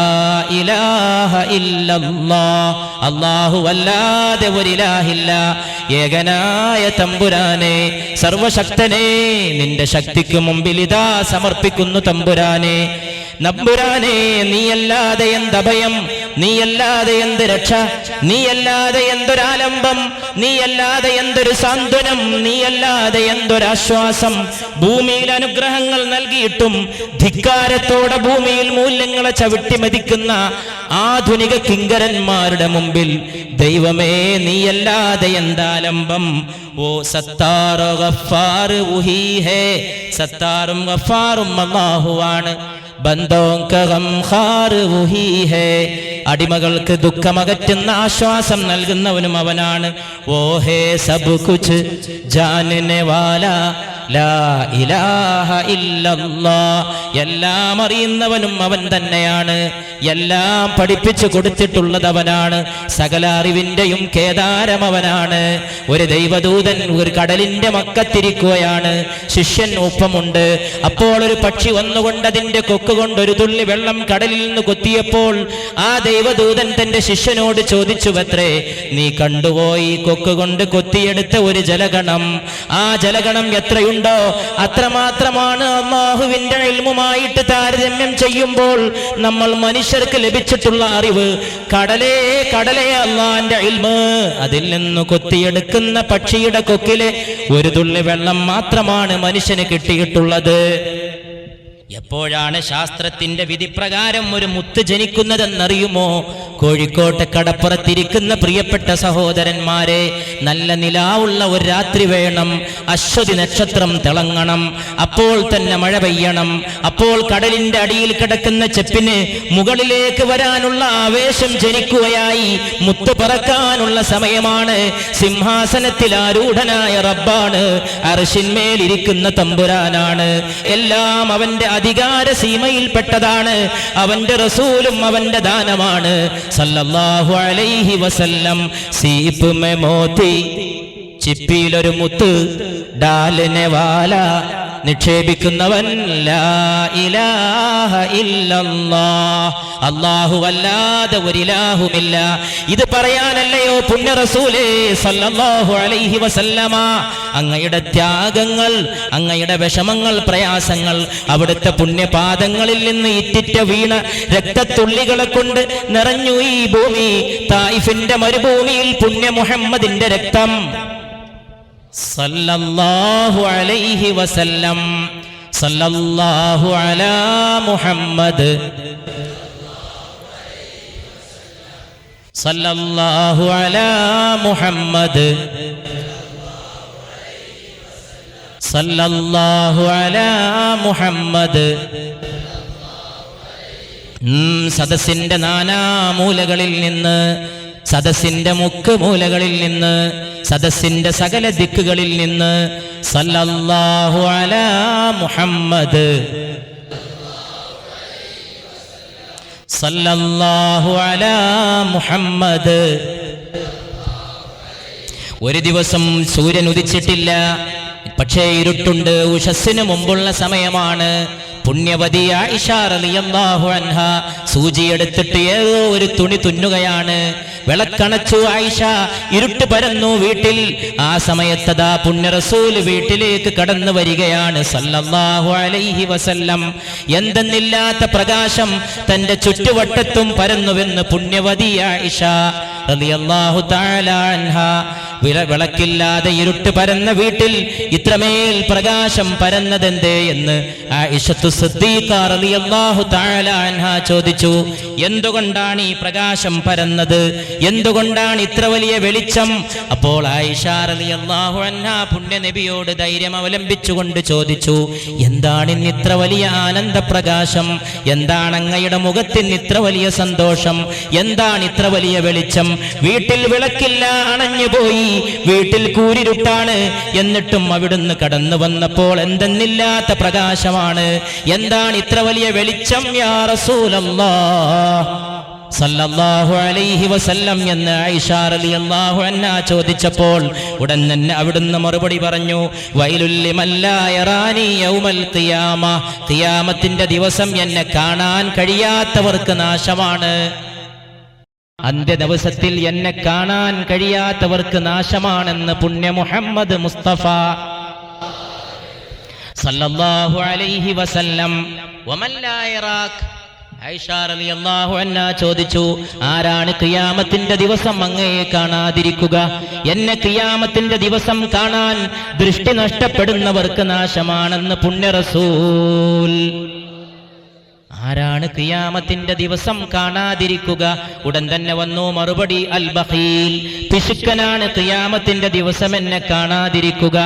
ഇലാഹ ഇല്ലല്ലാഹ്. അല്ലാഹു അല്ലാതെ ഒരിലാഹില്ല. ഏകനായ തമ്പുരാനെ, സർവശക്തനെ, നിന്റെ ശക്തിക്ക് മുമ്പിൽ ഇതാ സമർപ്പിക്കുന്നു തമ്പുരാനെ. നമ്പുരാനെ, നീയല്ലാതെ എന്തഭയം, നീയല്ലാതെ എന്ത് രക്ഷ, നീയല്ലാതെ എന്തൊരാലംബം, നീയല്ലാതെ എന്തൊരു സാന്ത്വനം, നീയല്ലാതെ എന്തൊരാശ്വാസം. ഭൂമിയിൽ അനുഗ്രഹങ്ങൾ നൽകിയിട്ടും ധിക്കാരത്തോടെ ഭൂമിയിൽ മൂല്യങ്ങളെ ചവിട്ടി മതിക്കുന്ന ആധുനിക കിങ്കരന്മാരുടെ മുമ്പിൽ ദൈവമേ നീയല്ലാതെ എന്താലംബം. ഓ സത്താർ ഗഫാർ വഹീ ഹേ, സത്താറും ഗഫാറും അല്ലാഹുവാണ്. ബന്ദോം കാ ഗംഖാർ വഹീ ഹേ, അടിമകൾക്ക് ദുഃഖമകറ്റുന്ന ആശ്വാസം നൽകുന്നവനും അവനാണ്. ഓ ഹേ സബ് കുച്ച് ജാനനെ വാല ലാ ഇലാഹ ഇല്ലല്ലാഹ്. എല്ലാം അറിയുന്നവനും അവൻ തന്നെയാണ്, എല്ലാം പഠിപ്പിച്ചു കൊടുത്തിട്ടുള്ളത് അവനാണ്, സകല അറിവിന്റെയും കേദാരം അവനാണ്. ഒരു ദൈവദൂതൻ ഒരു കടലിന്റെ മക്കത്തിരിക്കുകയാണ്, ശിഷ്യൻ ഒപ്പമുണ്ട്. അപ്പോൾ ഒരു പക്ഷി വന്നുകൊണ്ട് അതിന്റെ കൊക്കുകൊണ്ട് ഒരു തുള്ളി വെള്ളം കടലിൽ നിന്ന് കൊത്തിയപ്പോൾ ആ ദൈവദൂതൻ തന്റെ ശിഷ്യനോട് ചോദിച്ചുവത്രേ, നീ കണ്ടുവോ ഈ കൊക്കുകൊണ്ട് കൊത്തിയെടുത്ത ഒരു ജലഗണം? ആ ജലഗണം എത്രയുണ്ടോ അത്രമാത്രമാണ് അല്ലാഹുവിന്റെ ഇൽമുമായിട്ട് താരതമ്യം ചെയ്യുമ്പോൾ നമ്മൾ മനുഷ്യർക്ക് ലഭിച്ചിട്ടുള്ള അറിവ്. കടലേ കടലേ അല്ലാഹുവിന്റെ ഇൽമ്. അതിൽ നിന്ന് കൊത്തിയെടുക്കുന്ന പക്ഷിയുടെ കൊക്കിലെ ഒരു തുള്ളി വെള്ളം മാത്രമാണ് മനുഷ്യന് കിട്ടിയിട്ടുള്ളത്. എപ്പോഴാണ് ശാസ്ത്രത്തിന്റെ വിധിപ്രകാരം ഒരു മുത്ത് ജനിക്കുന്നതെന്നറിയുമോ? കോഴിക്കോട്ടെ കടപ്പുറത്തിരിക്കുന്ന പ്രിയപ്പെട്ട സഹോദരന്മാരെ, നല്ല നിലാവുള്ള ഒരു രാത്രി വേണം, അശ്വതി നക്ഷത്രം തിളങ്ങണം, അപ്പോൾ തന്നെ മഴ പെയ്യണം. അപ്പോൾ കടലിന്റെ അടിയിൽ കിടക്കുന്ന ചെപ്പിന് മുകളിലേക്ക് വരാനുള്ള ആവേശം ജനിക്കുകയായി. മുത്ത് പറക്കാനുള്ള സമയമാണ്. സിംഹാസനത്തിൽ ആരൂഢനായ റബ്ബാണ്, അർശിന്മേലിരിക്കുന്ന തമ്പുരാനാണ്. എല്ലാം അവന്റെ അധികാര സീമയിൽപ്പെട്ടതാണ്. അവന്റെ റസൂലും അവന്റെ ദാനമാണ് സല്ലല്ലാഹു അലൈഹി വസല്ലം. സീപ്പ് മേ മോത്തി, ചിപ്പിയിലൊരു മുത്ത്. ഡാലിനെ വാല, നിക്ഷേപിക്കുന്നവൻ ലാ ഇലാഹ ഇല്ലല്ലാഹ്. അല്ലാഹു അല്ലാതെ ഒരിലാഹുമില്ല. ഇത് പറയാനല്ലയോ പുണ്യ റസൂലേ സല്ലല്ലാഹു അലൈഹി വസല്ലമ അങ്ങയുടെ ത്യാഗങ്ങൾ, അങ്ങയുടെ വിഷമങ്ങൾ, പ്രയാസങ്ങൾ, അവിടുത്തെ പുണ്യപാദങ്ങളിൽ നിന്ന് ഇറ്റിറ്റ വീണ രക്തത്തുള്ളികളെ കൊണ്ട് നിറഞ്ഞു ഈ ഭൂമി. തായിഫിന്റെ മരുഭൂമിയിൽ പുണ്യ മുഹമ്മദിന്റെ രക്തം. സല്ലല്ലാഹു അലൈഹി വസല്ലം. സല്ലല്ലാഹു അലാ മുഹമ്മദ്. സല്ലല്ലാഹു അലാ മുഹമ്മദ്. സല്ലല്ലാഹു അലാ മുഹമ്മദ്. സദസ്സിന്റെ നാനാമൂലകളിൽ നിന്ന്, സദസ്സിന്റെ മുക്കുമൂലകളിൽ നിന്ന്, സദസ്സിന്റെ സകല ദിക്കുകളിൽ നിന്ന് സല്ലല്ലാഹു അലാ മുഹമ്മദ്. സല്ലല്ലാഹു അലാ മുഹമ്മദ്. ഒരു ദിവസം സൂര്യൻ ഉദിച്ചിട്ടില്ല, പക്ഷേ ഇരുട്ടുണ്ട്. ഉഷസ്സിന് മുമ്പുള്ള സമയമാണ്. പുണ്യവതി ആയിഷ റളിയല്ലാഹു അൻഹ സൂചിയെടുത്തിട്ട് ഏതോ ഒരു തുണി തുന്നുകയാണ്. വിളക്കണച്ചു ആയിഷ. ഇരുട്ട് പരന്നു വീട്ടിൽ. ആ സമയത്തതാ പുണ്യ റസൂൽ വീട്ടിലേക്ക് കടന്നു വരികയാണ് സല്ലല്ലാഹു അലൈഹി വസല്ലം. എന്തെന്നില്ലാത്ത പ്രകാശം തന്റെ ചുറ്റുവട്ടത്തും പരന്നുവെന്ന് പുണ്യവതി ആയിഷ റളിയല്ലാഹു തആല അൻഹ. വിളക്കില്ലാതെ ഇരുട്ട് പരന്ന വീട്ടിൽ ഇത്രമേൽ പ്രകാശം പരന്നതെന്തേ എന്ന് ആയിഷത്തു സിദ്ദീഖ റളിയല്ലാഹു തആല അൻഹ ചോദിച്ചു. എന്തുകൊണ്ടാണ് ഈ പ്രകാശം പരന്നത്? എന്തുകൊണ്ടാണ് ഇത്ര വലിയ വെളിച്ചം? അപ്പോൾ ആയിഷ റളിയല്ലാഹു അൻഹ പുണ്യ നബിയോട് ധൈര്യം അവലംബിച്ചുകൊണ്ട് ചോദിച്ചു, എന്താണ് ഇന്ന് ഇത്ര വലിയ ആനന്ദപ്രകാശം? എന്താണ് അങ്ങയുടെ മുഖത്തിന് ഇത്ര വലിയ സന്തോഷം? എന്താണ് ഇത്ര വലിയ വെളിച്ചം? വീട്ടിൽ വിളക്കില്ല, അണഞ്ഞുപോയി. വീട്ടിൽ കൂരിരുട്ടാണ്. എന്നിട്ടും അവിടുന്ന് കടന്നു വന്നപ്പോൾ എന്തെന്നില്ലാത്ത പ്രകാശമാണ്. എന്താണ് ഇത്ര വലിയ വെളിച്ചം യാ റസൂലല്ലാഹ് സല്ലല്ലാഹു അലൈഹി വസല്ലം എന്ന് ആയിഷ റളിയല്ലാഹു അൻഹ ചോദിച്ചപ്പോൾ ഉടൻ തന്നെ അവിടുന്ന് മറുപടി പറഞ്ഞു, വൈലുൽ ലിമൻ ലാ യറാനി യൗമൽ ഖിയാമ. ഖിയാമത്തിന്റെ ദിവസം എന്നെ കാണാൻ കഴിയാത്തവർക്ക് നാശമാണ്. അന്ത്യദിവസത്തിൽ എന്നെ കാണാൻ കഴിയാത്തവർക്ക് നാശമാണെന്ന് പുണ്യ മുഹമ്മദ് മുസ്തഫ സല്ലല്ലാഹു അലൈഹി വസല്ലം. വമൻ ലാ യറാക്. ആയിഷ റളിയല്ലാഹു അൻഹ ചോദിച്ചു, ആരാണ് ഖിയാമത്തിന്റെ ദിവസം അങ്ങയെ കാണാതിരിക്കുക? എന്നെ ഖിയാമത്തിന്റെ ദിവസം കാണാൻ ദൃഷ്ടി നഷ്ടപ്പെടുന്നവർക്ക് നാശമാണെന്ന് പുണ്യ റസൂൽ. ആരാണ് ഖിയാമത്തിന്റെ ദിവസം കാണാതിരിക്കുക? ഉടൻ തന്നെ വന്നു മറുപടി, അൽ ബഖീൽ. പിശുക്കനാണ് ഖിയാമത്തിന്റെ ദിവസം എന്നെ കാണാതിരിക്കുക.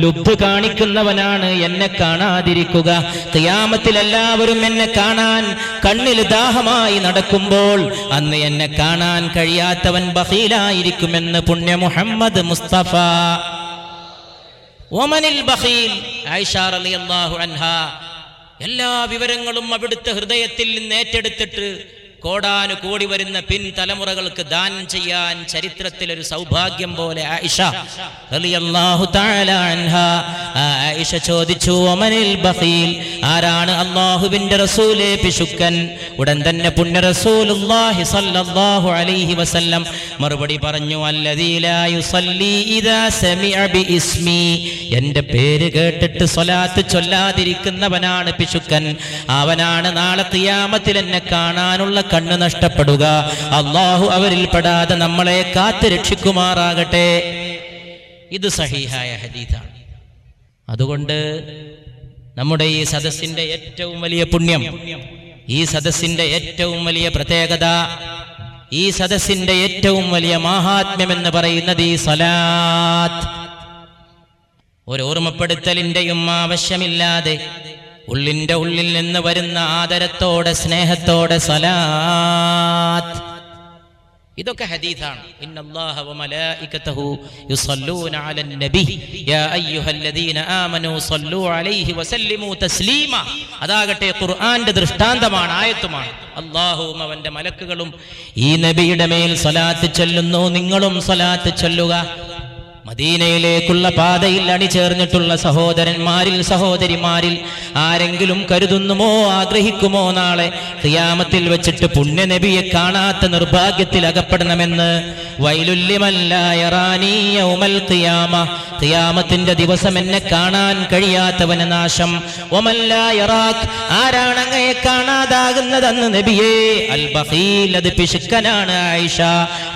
ലുബ്ധ് കാണിക്കുന്നവനാണ് എന്നെ കാണാതിരിക്കുക. ഖിയാമത്തിൽ എല്ലാവരും എന്നെ കാണാൻ കണ്ണിൽ ദാഹമായി നടക്കുമ്പോൾ അന്ന് എന്നെ കാണാൻ കഴിയാത്തവൻ ബഖീലായിരിക്കുമെന്ന് പുണ്യ മുഹമ്മദ് മുസ്തഫ. വമനിൽ ബഖീൽ. ആയിഷ റളിയല്ലാഹു അൻഹ എല്ലാ വിവരങ്ങളും അവിടുത്തെ ഹൃദയത്തിൽ നിന്ന് ഏറ്റെടുത്തിട്ട് കോടാനുകോടി വരുന്ന പിൻ തലമുറകൾക്ക് ദാനം ചെയ്യാൻ ചരിത്രത്തിലൊരു സൗഭാഗ്യം പോലെ ആയിഷ റളിയല്ലാഹു തആല അൻഹ. ആയിഷ ചോദിച്ചു, വമനിൽ ബഖീൽ. ആരാണ് അല്ലാഹുവിന്റെ റസൂലേ പിശുക്കൻ? ഉടൻ തന്നെ പുണ്യ റസൂലുള്ളാഹി സ്വല്ലല്ലാഹു അലൈഹി വസല്ലം മറുപടി പറഞ്ഞു, അല്ലദീ ലാ യുസല്ലി ഇദാ സമിഅ ബിഇസ്മി. എൻ്റെ പേര് കേട്ടിട്ട് സ്വലാത്ത് ചൊല്ലാതിരിക്കുന്നവനാണ് പിശുക്കൻ. അവനാണ് നാളെ ഖിയാമത്തിൽ എന്നെ കാണാനുള്ള കണ്ണ് നഷ്ടപ്പെടുക. അല്ലാഹു അവരിൽ പെടാതെ നമ്മളെ കാത്ത് രക്ഷിക്കുമാറാകട്ടെ. ഇത് സഹീഹായ ഹദീസാണ്. അതുകൊണ്ട് നമ്മുടെ ഈ സദസ്സിന്റെ ഏറ്റവും വലിയ പുണ്യം, ഈ സദസ്സിന്റെ ഏറ്റവും വലിയ പ്രത്യേകത, ഈ സദസ്സിന്റെ ഏറ്റവും വലിയ മാഹാത്മ്യം എന്ന് പറയുന്നത് ഈ സലാത്ത്. ഒരു ഓർമ്മപ്പെടുത്തലിന്റെയും ആവശ്യമില്ലാതെ ഉള്ളിന്റെ ഉള്ളിൽ നിന്ന് വരുന്ന ആദരത്തോടെ സ്നേഹത്തോടെ സലാത്ത്. ഇതൊക്കെ ഹദീസാണ്. ഇന്നല്ലാഹ വമലായികതഹു യുസല്ലൂന അലൻ നബി യാ അയ്യുഹല്ലദീന ആമനൂ സല്ലൂ അലൈഹി വസല്ലിമൂ തസ്ലീമ. അതാകട്ടെ ഖുർആന്റെ ദൃഷ്ടാന്തമാണ്, ആയത്തുമാണ്. അല്ലാഹുവും അവന്റെ മലക്കുകളും ഈ നബിയുടെ മേൽ സ്വലാത്ത് ചൊല്ലുന്നു, നിങ്ങളും സ്വലാത്ത് ചൊല്ലുക. മദീനയിലേക്കുള്ള പാതയിൽ അണിചേർന്നിട്ടുള്ള സഹോദരന്മാരിൽ സഹോദരിമാരിൽ ആരെങ്കിലും കരുതുന്നുമോ ആഗ്രഹിക്കുമോ നാളെ ഖിയാമത്തിൽ വെച്ചിട്ട് പുണ്യ നബിയെ കാണാത്ത നിർഭാഗ്യത്തിൽ അകപ്പെടണമെന്ന്? വൈലുൽ ലിമൻ ലാ യറാനി യൗമൽ ഖിയാമ. ഖിയാമത്തിന്റെ ദിവസം എന്നെ കാണാൻ കഴിയാത്തവന് നാശം. വമൻ ലാ യറാക്. ആരാണ് അങ്ങയെ കാണാതാകുന്നതെന്ന് നബിയേ? അൽ ബഖീൽ. അത് പിശുക്കനാണ് ആയിഷ.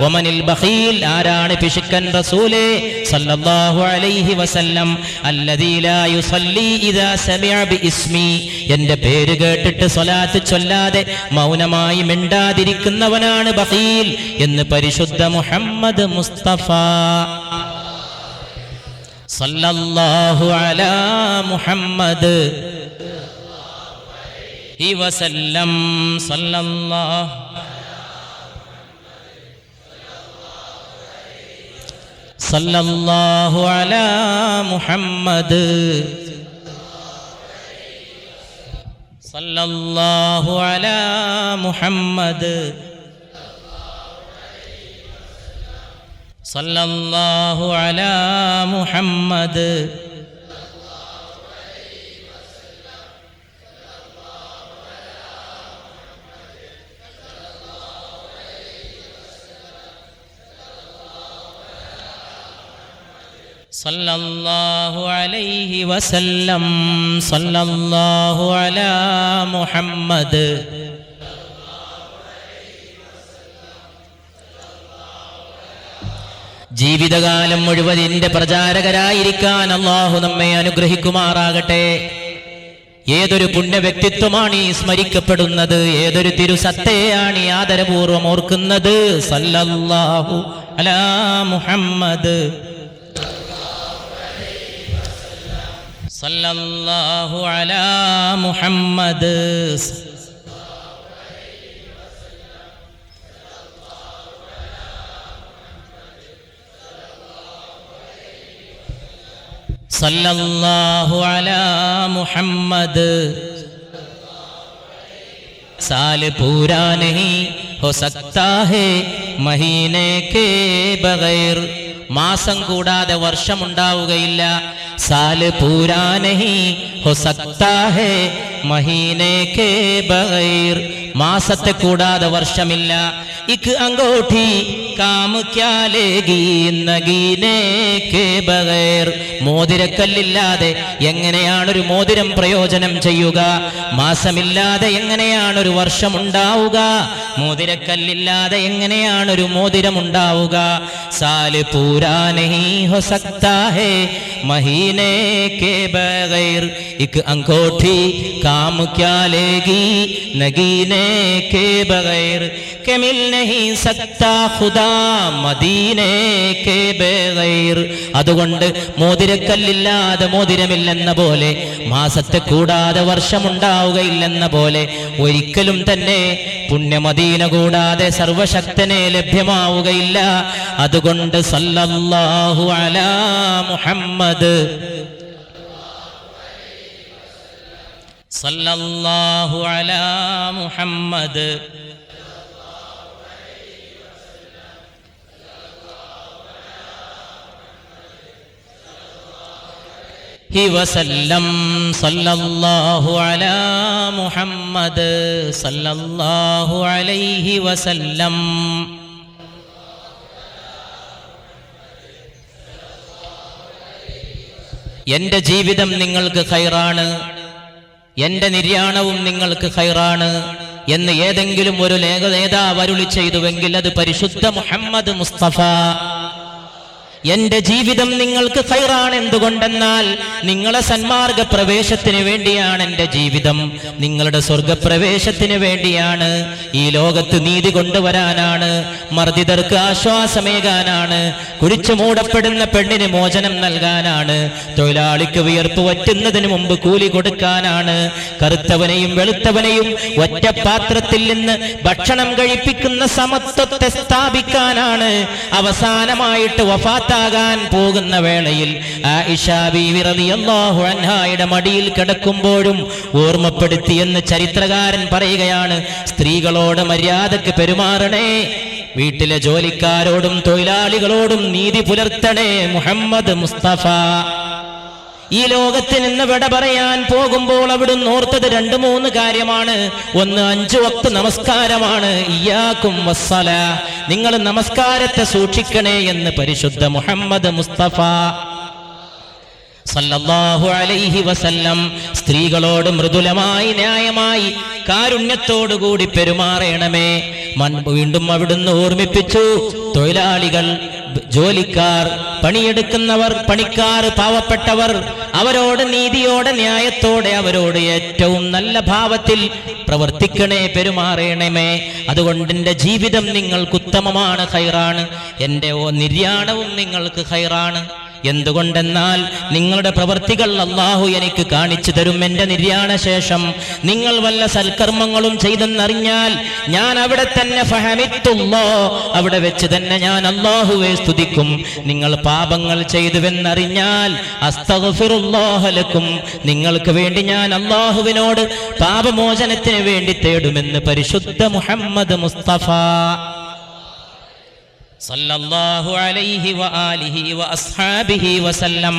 വമനിൽ ബഖീൽ. ആരാണ് പിശുക്കൻ റസൂലേ സല്ലല്ലാഹു അലൈഹി വസല്ലം അല്ലദീ ലാ യുസല്ലി ഇദാ സമിഅ ബിഇസ്മി, എൻ്റെ പേര് കേട്ടിട്ട് സ്വലാത്ത് ചൊല്ലാതെ മൗനമായി മിണ്ടാതിരിക്കുന്നവനാണ് ബഖീൽ എന്ന് പരിശുദ്ധ മുഹമ്മദ് മുസ്തഫ സല്ലല്ലാഹു അലാ മുഹമ്മദ് വസല്ലം. സല്ലല്ലാഹു അലാ മുഹമ്മദ് സല്ലല്ലാഹു അലാ മുഹമ്മദ് സല്ലല്ലാഹു അലാ മുഹമ്മദ്. സല്ലല്ലാഹു അലൈഹി വസല്ലം. സല്ലല്ലാഹു അലാ മുഹമ്മദ്. ജീവിതകാലം മുഴുവൻ ഇതിന്റെ പ്രചാരകരായിരിക്കാൻ അല്ലാഹു നമ്മെ അനുഗ്രഹിക്കുമാറാകട്ടെ. ഏതൊരു പുണ്യ വ്യക്തിത്വമാണ് ഈ സ്മരിക്കപ്പെടുന്നത്, ഏതൊരു തിരുസത്തയാണ് ഈ ആദരപൂർവം ഓർക്കുന്നത്. സല്ലല്ലാഹു അലാ മുഹമ്മദ് സല്ലല്ലാഹു അലാ മുഹമ്മദ് सल्लल्लाहु अला मुहम्मद. साल पूरा नहीं हो सकता है महीने के बगैर. മാസം കൂടാതെ വർഷമുണ്ടാവുകയില്ല. സാല് പൂരാ നഹി ഹോ സക്താ ഹേ മഹീനെ കേ ബഗൈർ. മാസത്തെ കൂടാതെ വർഷമില്ല. ഇക് അംഗോഠി കാം ക്യാ ലേഗി നഗീനെ കേ ബഗൈർ. മോതിരക്കല്ലില്ലാതെ എങ്ങനെയാണൊരു മോതിരം പ്രയോജനം ചെയ്യുക? മാസമില്ലാതെ എങ്ങനെയാണൊരു വർഷമുണ്ടാവുക? മോതിരക്കല്ലില്ലാതെ എങ്ങനെയാണൊരു മോതിരമുണ്ടാവുക? സാല് പൂരാ നഹി ഹോ സക്താ ഹേ മഹീനെ കേ ബഗൈർ. ഇക് അംഗോഠി കാം ക്യാ ലേഗി നഗീനെ കേ ബഗൈർ. के मिल नहीं सकता खुदा മദീനെ കേ ബഗൈർ. അതുകൊണ്ട് മോതിരക്കല്ലില്ലാതെ മോതിരമില്ലെന്ന പോലെ, മാസത്തെ കൂടാതെ വർഷമുണ്ടാവുകയില്ലെന്ന പോലെ, ഒരിക്കലും തന്നെ പുണ്യമദീന കൂടാതെ സർവശക്തനെ ലഭ്യമാവുകയില്ല. അതുകൊണ്ട് സല്ലല്ലാഹു അലാ മുഹമ്മദ് സല്ലല്ലാഹു അലാ മുഹമ്മദ് വസല്ലം. സല്ലല്ലാഹു അലാ മുഹമ്മദ് സല്ലല്ലാഹു അലൈഹി വസല്ലം. എൻ്റെ ജീവിതം നിങ്ങൾക്ക് ഖൈറാണ്, എൻ്റെ നിര്യാണവും നിങ്ങൾക്ക് ഖൈറാണ് എന്ന് ഏതെങ്കിലും ഒരു നേതാവ് അരുളി ചെയ്തുവെങ്കിൽ അത് പരിശുദ്ധ മുഹമ്മദ് മുസ്തഫ. എന്റെ ജീവിതം നിങ്ങൾക്ക് ഖൈറാണ്. എന്തുകൊണ്ടെന്നാൽ നിങ്ങളെ സന്മാർഗ പ്രവേശത്തിന് വേണ്ടിയാണ് എൻ്റെ ജീവിതം. നിങ്ങളുടെ സ്വർഗപ്രവേശത്തിന് വേണ്ടിയാണ്. ഈ ലോകത്ത് നീതി കൊണ്ടുവരാനാണ്. മർദ്ദിതർക്ക് ആശ്വാസമേകാനാണ്. കുഴിച്ചു മൂടപ്പെടുന്ന പെണ്ണിന് മോചനം നൽകാനാണ്. തൊഴിലാളിക്ക് വിയർപ്പ് വറ്റുന്നതിന് മുമ്പ് കൂലി കൊടുക്കാനാണ്. കറുത്തവനെയും വെളുത്തവനെയും ഒറ്റ പാത്രത്തിൽ നിന്ന് ഭക്ഷണം കഴിപ്പിക്കുന്ന സമത്വത്തെ സ്ഥാപിക്കാനാണ്. അവസാനമായിട്ട് വഫാത്താകാൻ പോകുന്ന വേളയിൽ ആയിഷ ബീവി റളിയല്ലാഹു അൻഹായുടെ മടിയിൽ കിടക്കുമ്പോഴും ഓർമ്മപ്പെടുത്തിയെന്ന് ചരിത്രകാരൻ പറയുകയാണ്. സ്ത്രീകളോട് മര്യാദക്ക് പെരുമാറണേ, വീട്ടിലെ ജോലിക്കാരോടും തൊഴിലാളികളോടും നീതി പുലർത്തണേ. മുഹമ്മദ് മുസ്തഫ ഈ ലോകത്തിൽ നിന്ന് വിട പറയാൻ പോകുമ്പോൾ അവിടുന്ന് ഓർത്തത് 2-3 കാര്യമാണ്. ഒന്ന് 5 വക്ത് നമസ്കാരമാണ്. ഇയ്യാക്കും വസ്സലാ, നിങ്ങൾ നമസ്കാരത്തെ സൂക്ഷിക്കണേ എന്ന് പരിശുദ്ധ മുഹമ്മദ് മുസ്തഫ സല്ലല്ലാഹു അലൈഹി വസല്ലം. സ്ത്രീകളോട് മൃദുലമായി, ന്യായമായി, കാരുണ്യത്തോടുകൂടി പെരുമാറണമേ. വീണ്ടും അവിടുന്ന് ഓർമ്മിപ്പിച്ചു, തൊഴിലാളികൾ ജോലിക്കാർ, പണിയെടുക്കുന്നവർ, പണിക്കാർ, പാവപ്പെട്ടവർ, അവരോട് നീതിയോടെ ന്യായത്തോടെ അവരോട് ഏറ്റവും നല്ല ഭാവത്തിൽ പ്രവർത്തിക്കണേ, പെരുമാറണമേ. അതുകൊണ്ട് എൻ്റെ ജീവിതം നിങ്ങൾക്ക് ഉത്തമമാണ്, ഖൈറാണ്. എൻ്റെ നിര്യാണവും നിങ്ങൾക്ക് ഖൈറാണ്. എന്തുകൊണ്ടെന്നാൽ നിങ്ങളുടെ പ്രവർത്തികൾ അല്ലാഹു എനിക്ക് കാണിച്ചു തരും. എൻ്റെ നിര്യാണ ശേഷം നിങ്ങൾ വല്ല സൽക്കർമ്മങ്ങളും ചെയ്തെന്നറിഞ്ഞാൽ ഞാൻ അവിടെ തന്നെ ഫഹമിത്തുല്ലാഹ്, അവിടെ വെച്ച് തന്നെ ഞാൻ അല്ലാഹുവെ സ്തുതിക്കും. നിങ്ങൾ പാപങ്ങൾ ചെയ്തുവെന്നറിഞ്ഞാൽ അസ്തഗ്ഫിറുല്ലാഹ ലക്കും, നിങ്ങൾക്ക് വേണ്ടി ഞാൻ അല്ലാഹുവിനോട് പാപമോചനത്തിന് വേണ്ടി തേടുമെന്ന് പരിശുദ്ധ മുഹമ്മദ് മുസ്തഫ സല്ലല്ലാഹു അലൈഹി വആലിഹി വഅസ്ഹാബിഹി വസല്ലം.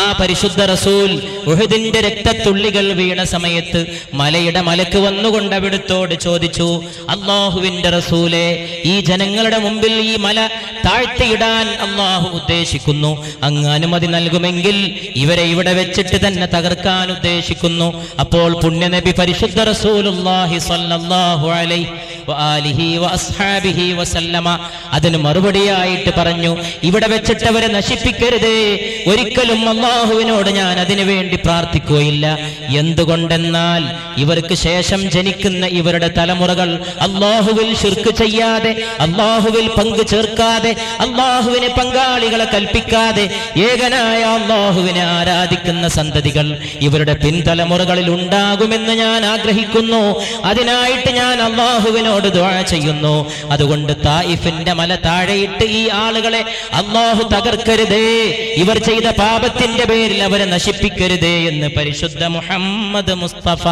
ആ പരിശുദ്ധ റസൂൽ ഉഹുദിന്റെ രക്തത്തുള്ളികൾ വീണ സമയത്ത് മലയുടെ മലക്ക് വന്നുകൊണ്ട് അവിടുത്തോട് ചോദിച്ചു, അല്ലാഹുവിന്റെ റസൂലേ, ഈ ജനങ്ങളുടെ മുമ്പിൽ ഈ മല താഴ്ത്തിയിടാൻ അല്ലാഹു ഉദ്ദേശിക്കുന്നു. അങ്ങ് അനുമതി നൽകുമെങ്കിൽ ഇവരെ ഇവിടെ വെച്ചിട്ട് തന്നെ തകർക്കാൻ ഉദ്ദേശിക്കുന്നു. അപ്പോൾ പുണ്യനബി പരിശുദ്ധ റസൂലുള്ളാഹി സ്വല്ലല്ലാഹു അലൈഹി വആലിഹി വഅസ്ഹാബിഹി വസല്ലമ അതിന് മറുപടിയായിട്ട് പറഞ്ഞു, ഇവിടെ വെച്ചിട്ട് അവരെ നശിപ്പിക്കരുതേ, ഒരിക്കലും അല്ലാഹുവിനോട് ഞാൻ അതിനു വേണ്ടി പ്രാർത്ഥിക്കുകയില്ല. എന്തുകൊണ്ടെന്നാൽ ഇവർക്ക് ശേഷം ജനിക്കുന്ന ഇവരുടെ തലമുറകൾ അല്ലാഹുവിൽ ശിർക്ക് ചെയ്യാതെ, അല്ലാഹുവിൽ പങ്കു ചേർക്കാതെ, അല്ലാഹുവിന് പങ്കാളികളെ കൽപ്പിക്കാതെ ഏകനായ അല്ലാഹുവിനെ ആരാധിക്കുന്ന സന്തതികൾ ഇവരുടെ പിൻതലമുറകളിൽ ഉണ്ടാകുമെന്ന് ഞാൻ ആഗ്രഹിക്കുന്നു. അതിനായിട്ട് ഞാൻ അല്ലാഹുവിനോട് ദുആ ചെയ്യുന്നു. അതുകൊണ്ട് തായിഫിന്റെ മല താഴെയിട്ട് ഈ ആളുകളെ അല്ലാഹു തകർക്കരുതേ, ഇവർ ചെയ്ത പാപത്തിന്റെ പേരിൽ അവരെ നശിപ്പിക്കരുതേ എന്ന് പരിശുദ്ധ മുഹമ്മദ് മുസ്തഫ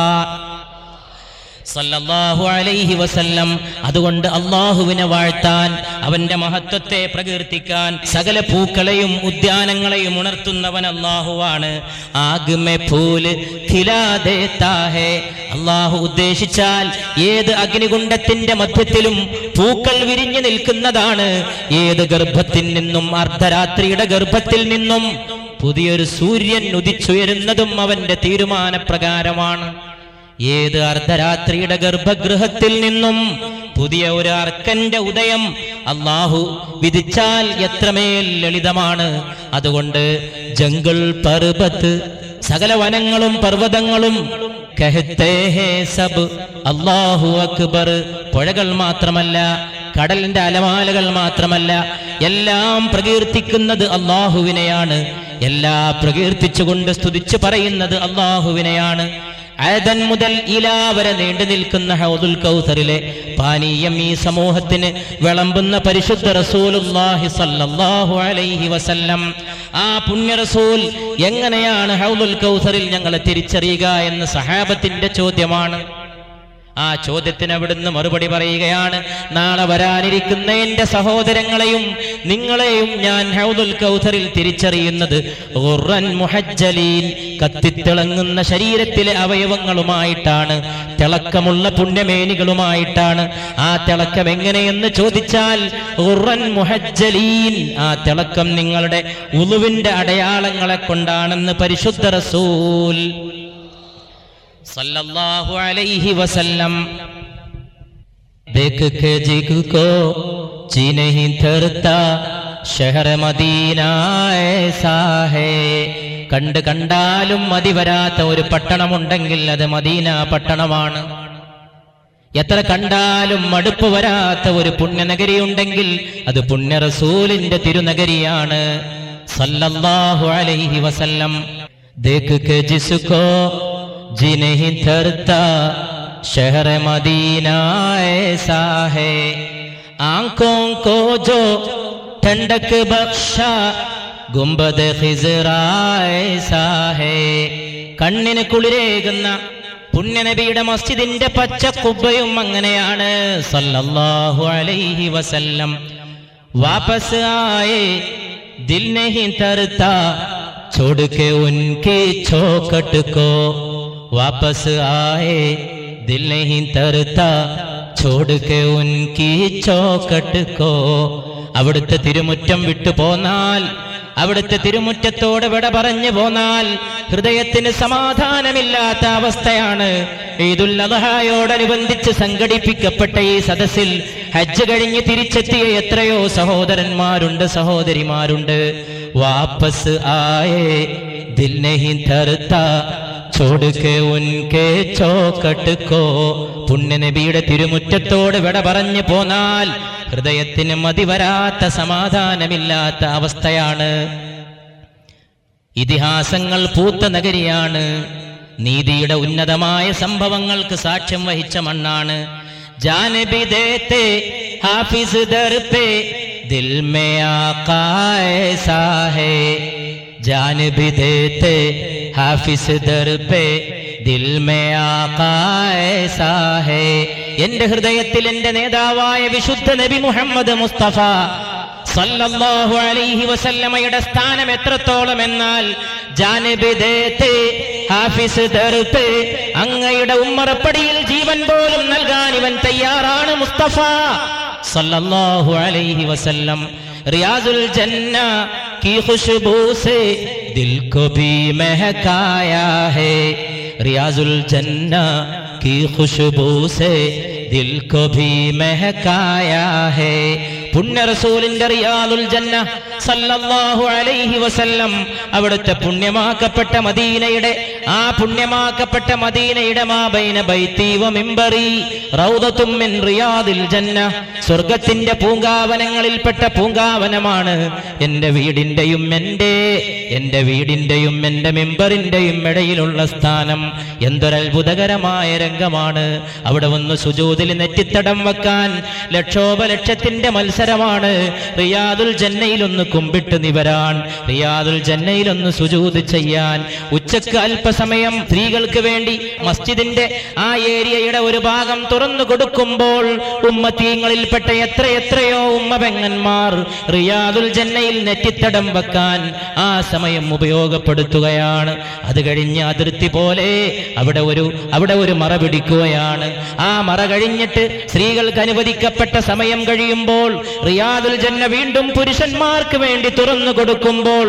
സല്ലല്ലാഹു അലൈഹി വസല്ലം. അതുകൊണ്ട് അല്ലാഹുവിനെ വാഴ്ത്താൻ, അവന്റെ മഹത്വത്തെ പ്രകീർത്തിക്കാൻ സകല പൂക്കളെയും ഉദ്യാനങ്ങളെയും ഉണർത്തുന്നവൻ അല്ലാഹുവാണ്. ആഗ്മെ ഫൂല് ഖിലാ ദേതാ ഹേ, അല്ലാഹു ഉദ്ദേശിച്ചാൽ ഏത് അഗ്നികുണ്ഡത്തിന്റെ മധ്യത്തിലും പൂക്കൾ വിരിഞ്ഞു നിൽക്കുന്നതാണ്. ഏത് ഗർഭത്തിൽ നിന്നും, അർദ്ധരാത്രിയുടെ ഗർഭത്തിൽ നിന്നും പുതിയൊരു സൂര്യൻ ഉദിച്ചുയരുന്നതും അവന്റെ തീരുമാനപ്രകാരമാണ്. ഏത് അർദ്ധരാത്രിയുടെ ഗർഭഗൃഹത്തിൽ നിന്നും പുതിയ ഒരു അർക്കന്റെ ഉദയം അല്ലാഹു വിധിച്ചാൽ എത്രമേൽ ലളിതമാണ്. അതുകൊണ്ട് ജംഗിൾ പർവ്വത്, സകല വനങ്ങളും പർവ്വതങ്ങളും കഹത്തെ ഹേ സബ് അല്ലാഹു അക്ബർ, പുഴകൾ മാത്രമല്ല, കടലിന്റെ അലമാലകൾ മാത്രമല്ല, എല്ലാം പ്രകീർത്തിക്കുന്നത് അല്ലാഹുവിനെയാണ്. എല്ലാം പ്രകീർത്തിച്ചുകൊണ്ട് സ്തുതിച്ചു പറയുന്നത് അല്ലാഹുവിനെയാണ്. ആദൻ മുതൽ ഇലാ വരെ നീണ്ടു നിൽക്കുന്ന ഹൗദുൽ കൗസറിലെ പാനീയം ഈ സമൂഹത്തിന് വിളമ്പുന്ന പരിശുദ്ധ റസൂലുള്ളാഹി സ്വല്ലല്ലാഹു അലൈഹി വസല്ലം. ആ പുണ്യ റസൂൽ എങ്ങനെയാണ് ഹൗദുൽ കൗസറിൽ ഞങ്ങളെ തിരിച്ചറിയുക എന്ന സഹാബത്തിന്റെ ചോദ്യമാണ്. ആ ചോദ്യത്തിന് അവിടുന്ന് മറുപടി പറയുകയാണ്, നാളെ വരാനിരിക്കുന്ന എന്റെ സഹോദരങ്ങളെയും നിങ്ങളെയും ഞാൻ ഹൗദുൽ കൗസറിൽ തിരിച്ചറിയുന്നത് ഖുർറൻ മുഹജ്ജലീൻ, കത്തിത്തിളങ്ങുന്ന ശരീരത്തിലെ അവയവങ്ങളുമായിട്ടാണ്, തിളക്കമുള്ള പുണ്യമേനികളുമായിട്ടാണ്. ആ തിളക്കം എങ്ങനെയെന്ന് ചോദിച്ചാൽ ഖുർറൻ മുഹജ്ജലീൻ, ആ തിളക്കം നിങ്ങളുടെ ഉളുവിന്റെ അടയാളങ്ങളെ കൊണ്ടാണെന്ന് പരിശുദ്ധ റസൂൽ सल्लल्लाहु अलैहि वसल्लम. देख के जिग को जी नहीं धरता शहर मदीना ऐसा है. കണ്ട് കണ്ടാലും മതി വരാത്ത ഒരു പട്ടണമുണ്ടെങ്കിൽ അത് മദീന പട്ടണമാണ്. എത്ര കണ്ടാലും മടുപ്പ് വരാത്ത ഒരു പുണ്യനഗരി ഉണ്ടെങ്കിൽ അത് പുണ്യ റസൂലിന്റെ തിരുനഗരിയാണ് സല്ലല്ലാഹു അലൈഹി വസല്ലം. देख के जिसको जी नहीं धरता शहर मदीना ऐसा है. आंखों को जो ठंडक बख्शा गुंबद खिजरा ऐसा है. കണ്ണിന് കുളിരേകുന്ന പുണ്യനബിയുടെ മസ്ജിദിന്റെ പച്ച കുബ്ബയും അങ്ങനെയാണ് സല്ലല്ലാഹു അലൈഹി വസല്ലം. വാപസ് ആയേ ദിൽ नहीं तरता छोड़ के उनकी चौखट को. वापस आए दिल नहीं तरता छोड़ के उनकी चौखट को. അവിടുത്തെ തിരുമുറ്റം വിട്ടു പോന്നാൽ, അവിടുത്തെ തിരുമുറ്റത്തോട് വിട പറഞ്ഞു പോന്നാൽ ഹൃദയത്തിന് സമാധാനമില്ലാത്ത അവസ്ഥയാണ്. ഈദുൽ അദ്ഹായോടനുബന്ധിച്ച് സംഘടിപ്പിക്കപ്പെട്ട ഈ സദസ്സിൽ ഹജ്ജ് കഴിഞ്ഞ് തിരിച്ചെത്തിയ എത്രയോ സഹോദരന്മാരുണ്ട്, സഹോദരിമാരുണ്ട്. വാപ്പസ് ആയേ ദിൽ നഹീ ധർത്താ छोड़ के उनके चौकट को. പുണ്യനബിയുടെ തിരുമുറ്റത്തോട് വിട പറഞ്ഞു പോന്നാൽ ഹൃദയത്തിന് മതിവരാത്ത, സമാധാനമില്ലാത്ത അവസ്ഥയാണ്. ഇതിഹാസങ്ങൾ പൂത്ത നഗരിയാണ്. നീതിയുടെ ഉന്നതമായ സംഭവങ്ങൾക്ക് സാക്ഷ്യം വഹിച്ച മണ്ണാണ്. ജാനബി ദേത്തെ ഹാഫിസ് ദർ പേ ദിൽ മേ ആഖാ ഐസാ ഹൈ. ജാനബി ദേത്തെ ഹാഫിസ് ദർ പേ ദിൽ മേ ആഖാ ഐസാ ഹൈ. എന്റെ ഹൃദയത്തിൽ എന്റെ നേതാവായ വിശുദ്ധ നബി മുഹമ്മദ് മുസ്തഫ സല്ലല്ലാഹു അലൈഹി വസല്ലമയുടെ സ്ഥാനം എത്രത്തോളം എന്നാൽ ജാനബി ദേത്തെ ഹാഫിസ് ദർ പേ, അങ്ങയുടെ ഉമ്മറപ്പടിയിൽ ജീവൻ പോലും നൽകാൻ ഇവൻ തയ്യാറാണ് മുസ്തഫ സല്ലല്ലാഹു അലൈഹി വസല്ലം. റിയാസുൽ ജന്ന की खुशबू से दिल को भी महकाया है. रियाजुल जन्ना की खुशबू से दिल को भी महकाया है. പുണ്യ റസൂലിന്റെ റിയാദുൽ ജന്ന സല്ലല്ലാഹു അലൈഹി വസല്ലം അവിടുത്തെ പുണ്യമാക്കപ്പെട്ട മദീനയുടെ, ആ പുണ്യമാക്കപ്പെട്ട മദീനയുടെ മാബൈന ബൈത്തി വ മിമ്പറി റൗദത്തും മിൻ റിയാദിൽ ജന്ന, സ്വർഗ്ഗത്തിന്റെ പൂങ്കാവനങ്ങളിൽപ്പെട്ട പൂങ്കാവനമാണ് എന്റെ വീടിന്റെയും എന്റെ മിമ്പറിന്റെയും ഇടയിലുള്ള സ്ഥാനം. എന്തൊരത്ഭുതകരമായ രംഗമാണ്. അവിടെ വന്ന് സുജൂദിൽ നെറ്റിത്തടം വെക്കാൻ ലക്ഷോപലക്ഷത്തിന്റെ മത്സരമാണ്. റിയാദുൽ ജന്നയിലൊന്ന് കുമ്പിട്ട് നിവരാൻ, റിയാദുൽ ജന്നയിലൊന്ന് സുജൂദ് ചെയ്യാൻ. ഉച്ചക്ക് അല്പസമയം സ്ത്രീകൾക്ക് വേണ്ടി മസ്ജിദിന്റെ ആ ഏരിയയുടെ ഒരു ഭാഗം തുറന്നു കൊടുക്കുമ്പോൾ ഉമ്മത്തീങ്ങളിൽപ്പെട്ട എത്രയോ ഉമ്മപെങ്ങന്മാർ റിയാദുൽ ജന്നയിൽ നെറ്റിത്തടം വെക്കാൻ ആ സമയം ഉപയോഗപ്പെടുത്തുകയാണ്. അത് കഴിഞ്ഞ് അതിർത്തി പോലെ അവിടെ ഒരു മറ പിടിക്കുകയാണ്. ആ മറ കഴിഞ്ഞിട്ട് സ്ത്രീകൾക്ക് അനുവദിക്കപ്പെട്ട സമയം കഴിയുമ്പോൾ റിയാദുൽ ജന്ന വീണ്ടും പുരുഷന്മാർക്ക് വേണ്ടി തുറന്നു കൊടുക്കുമ്പോൾ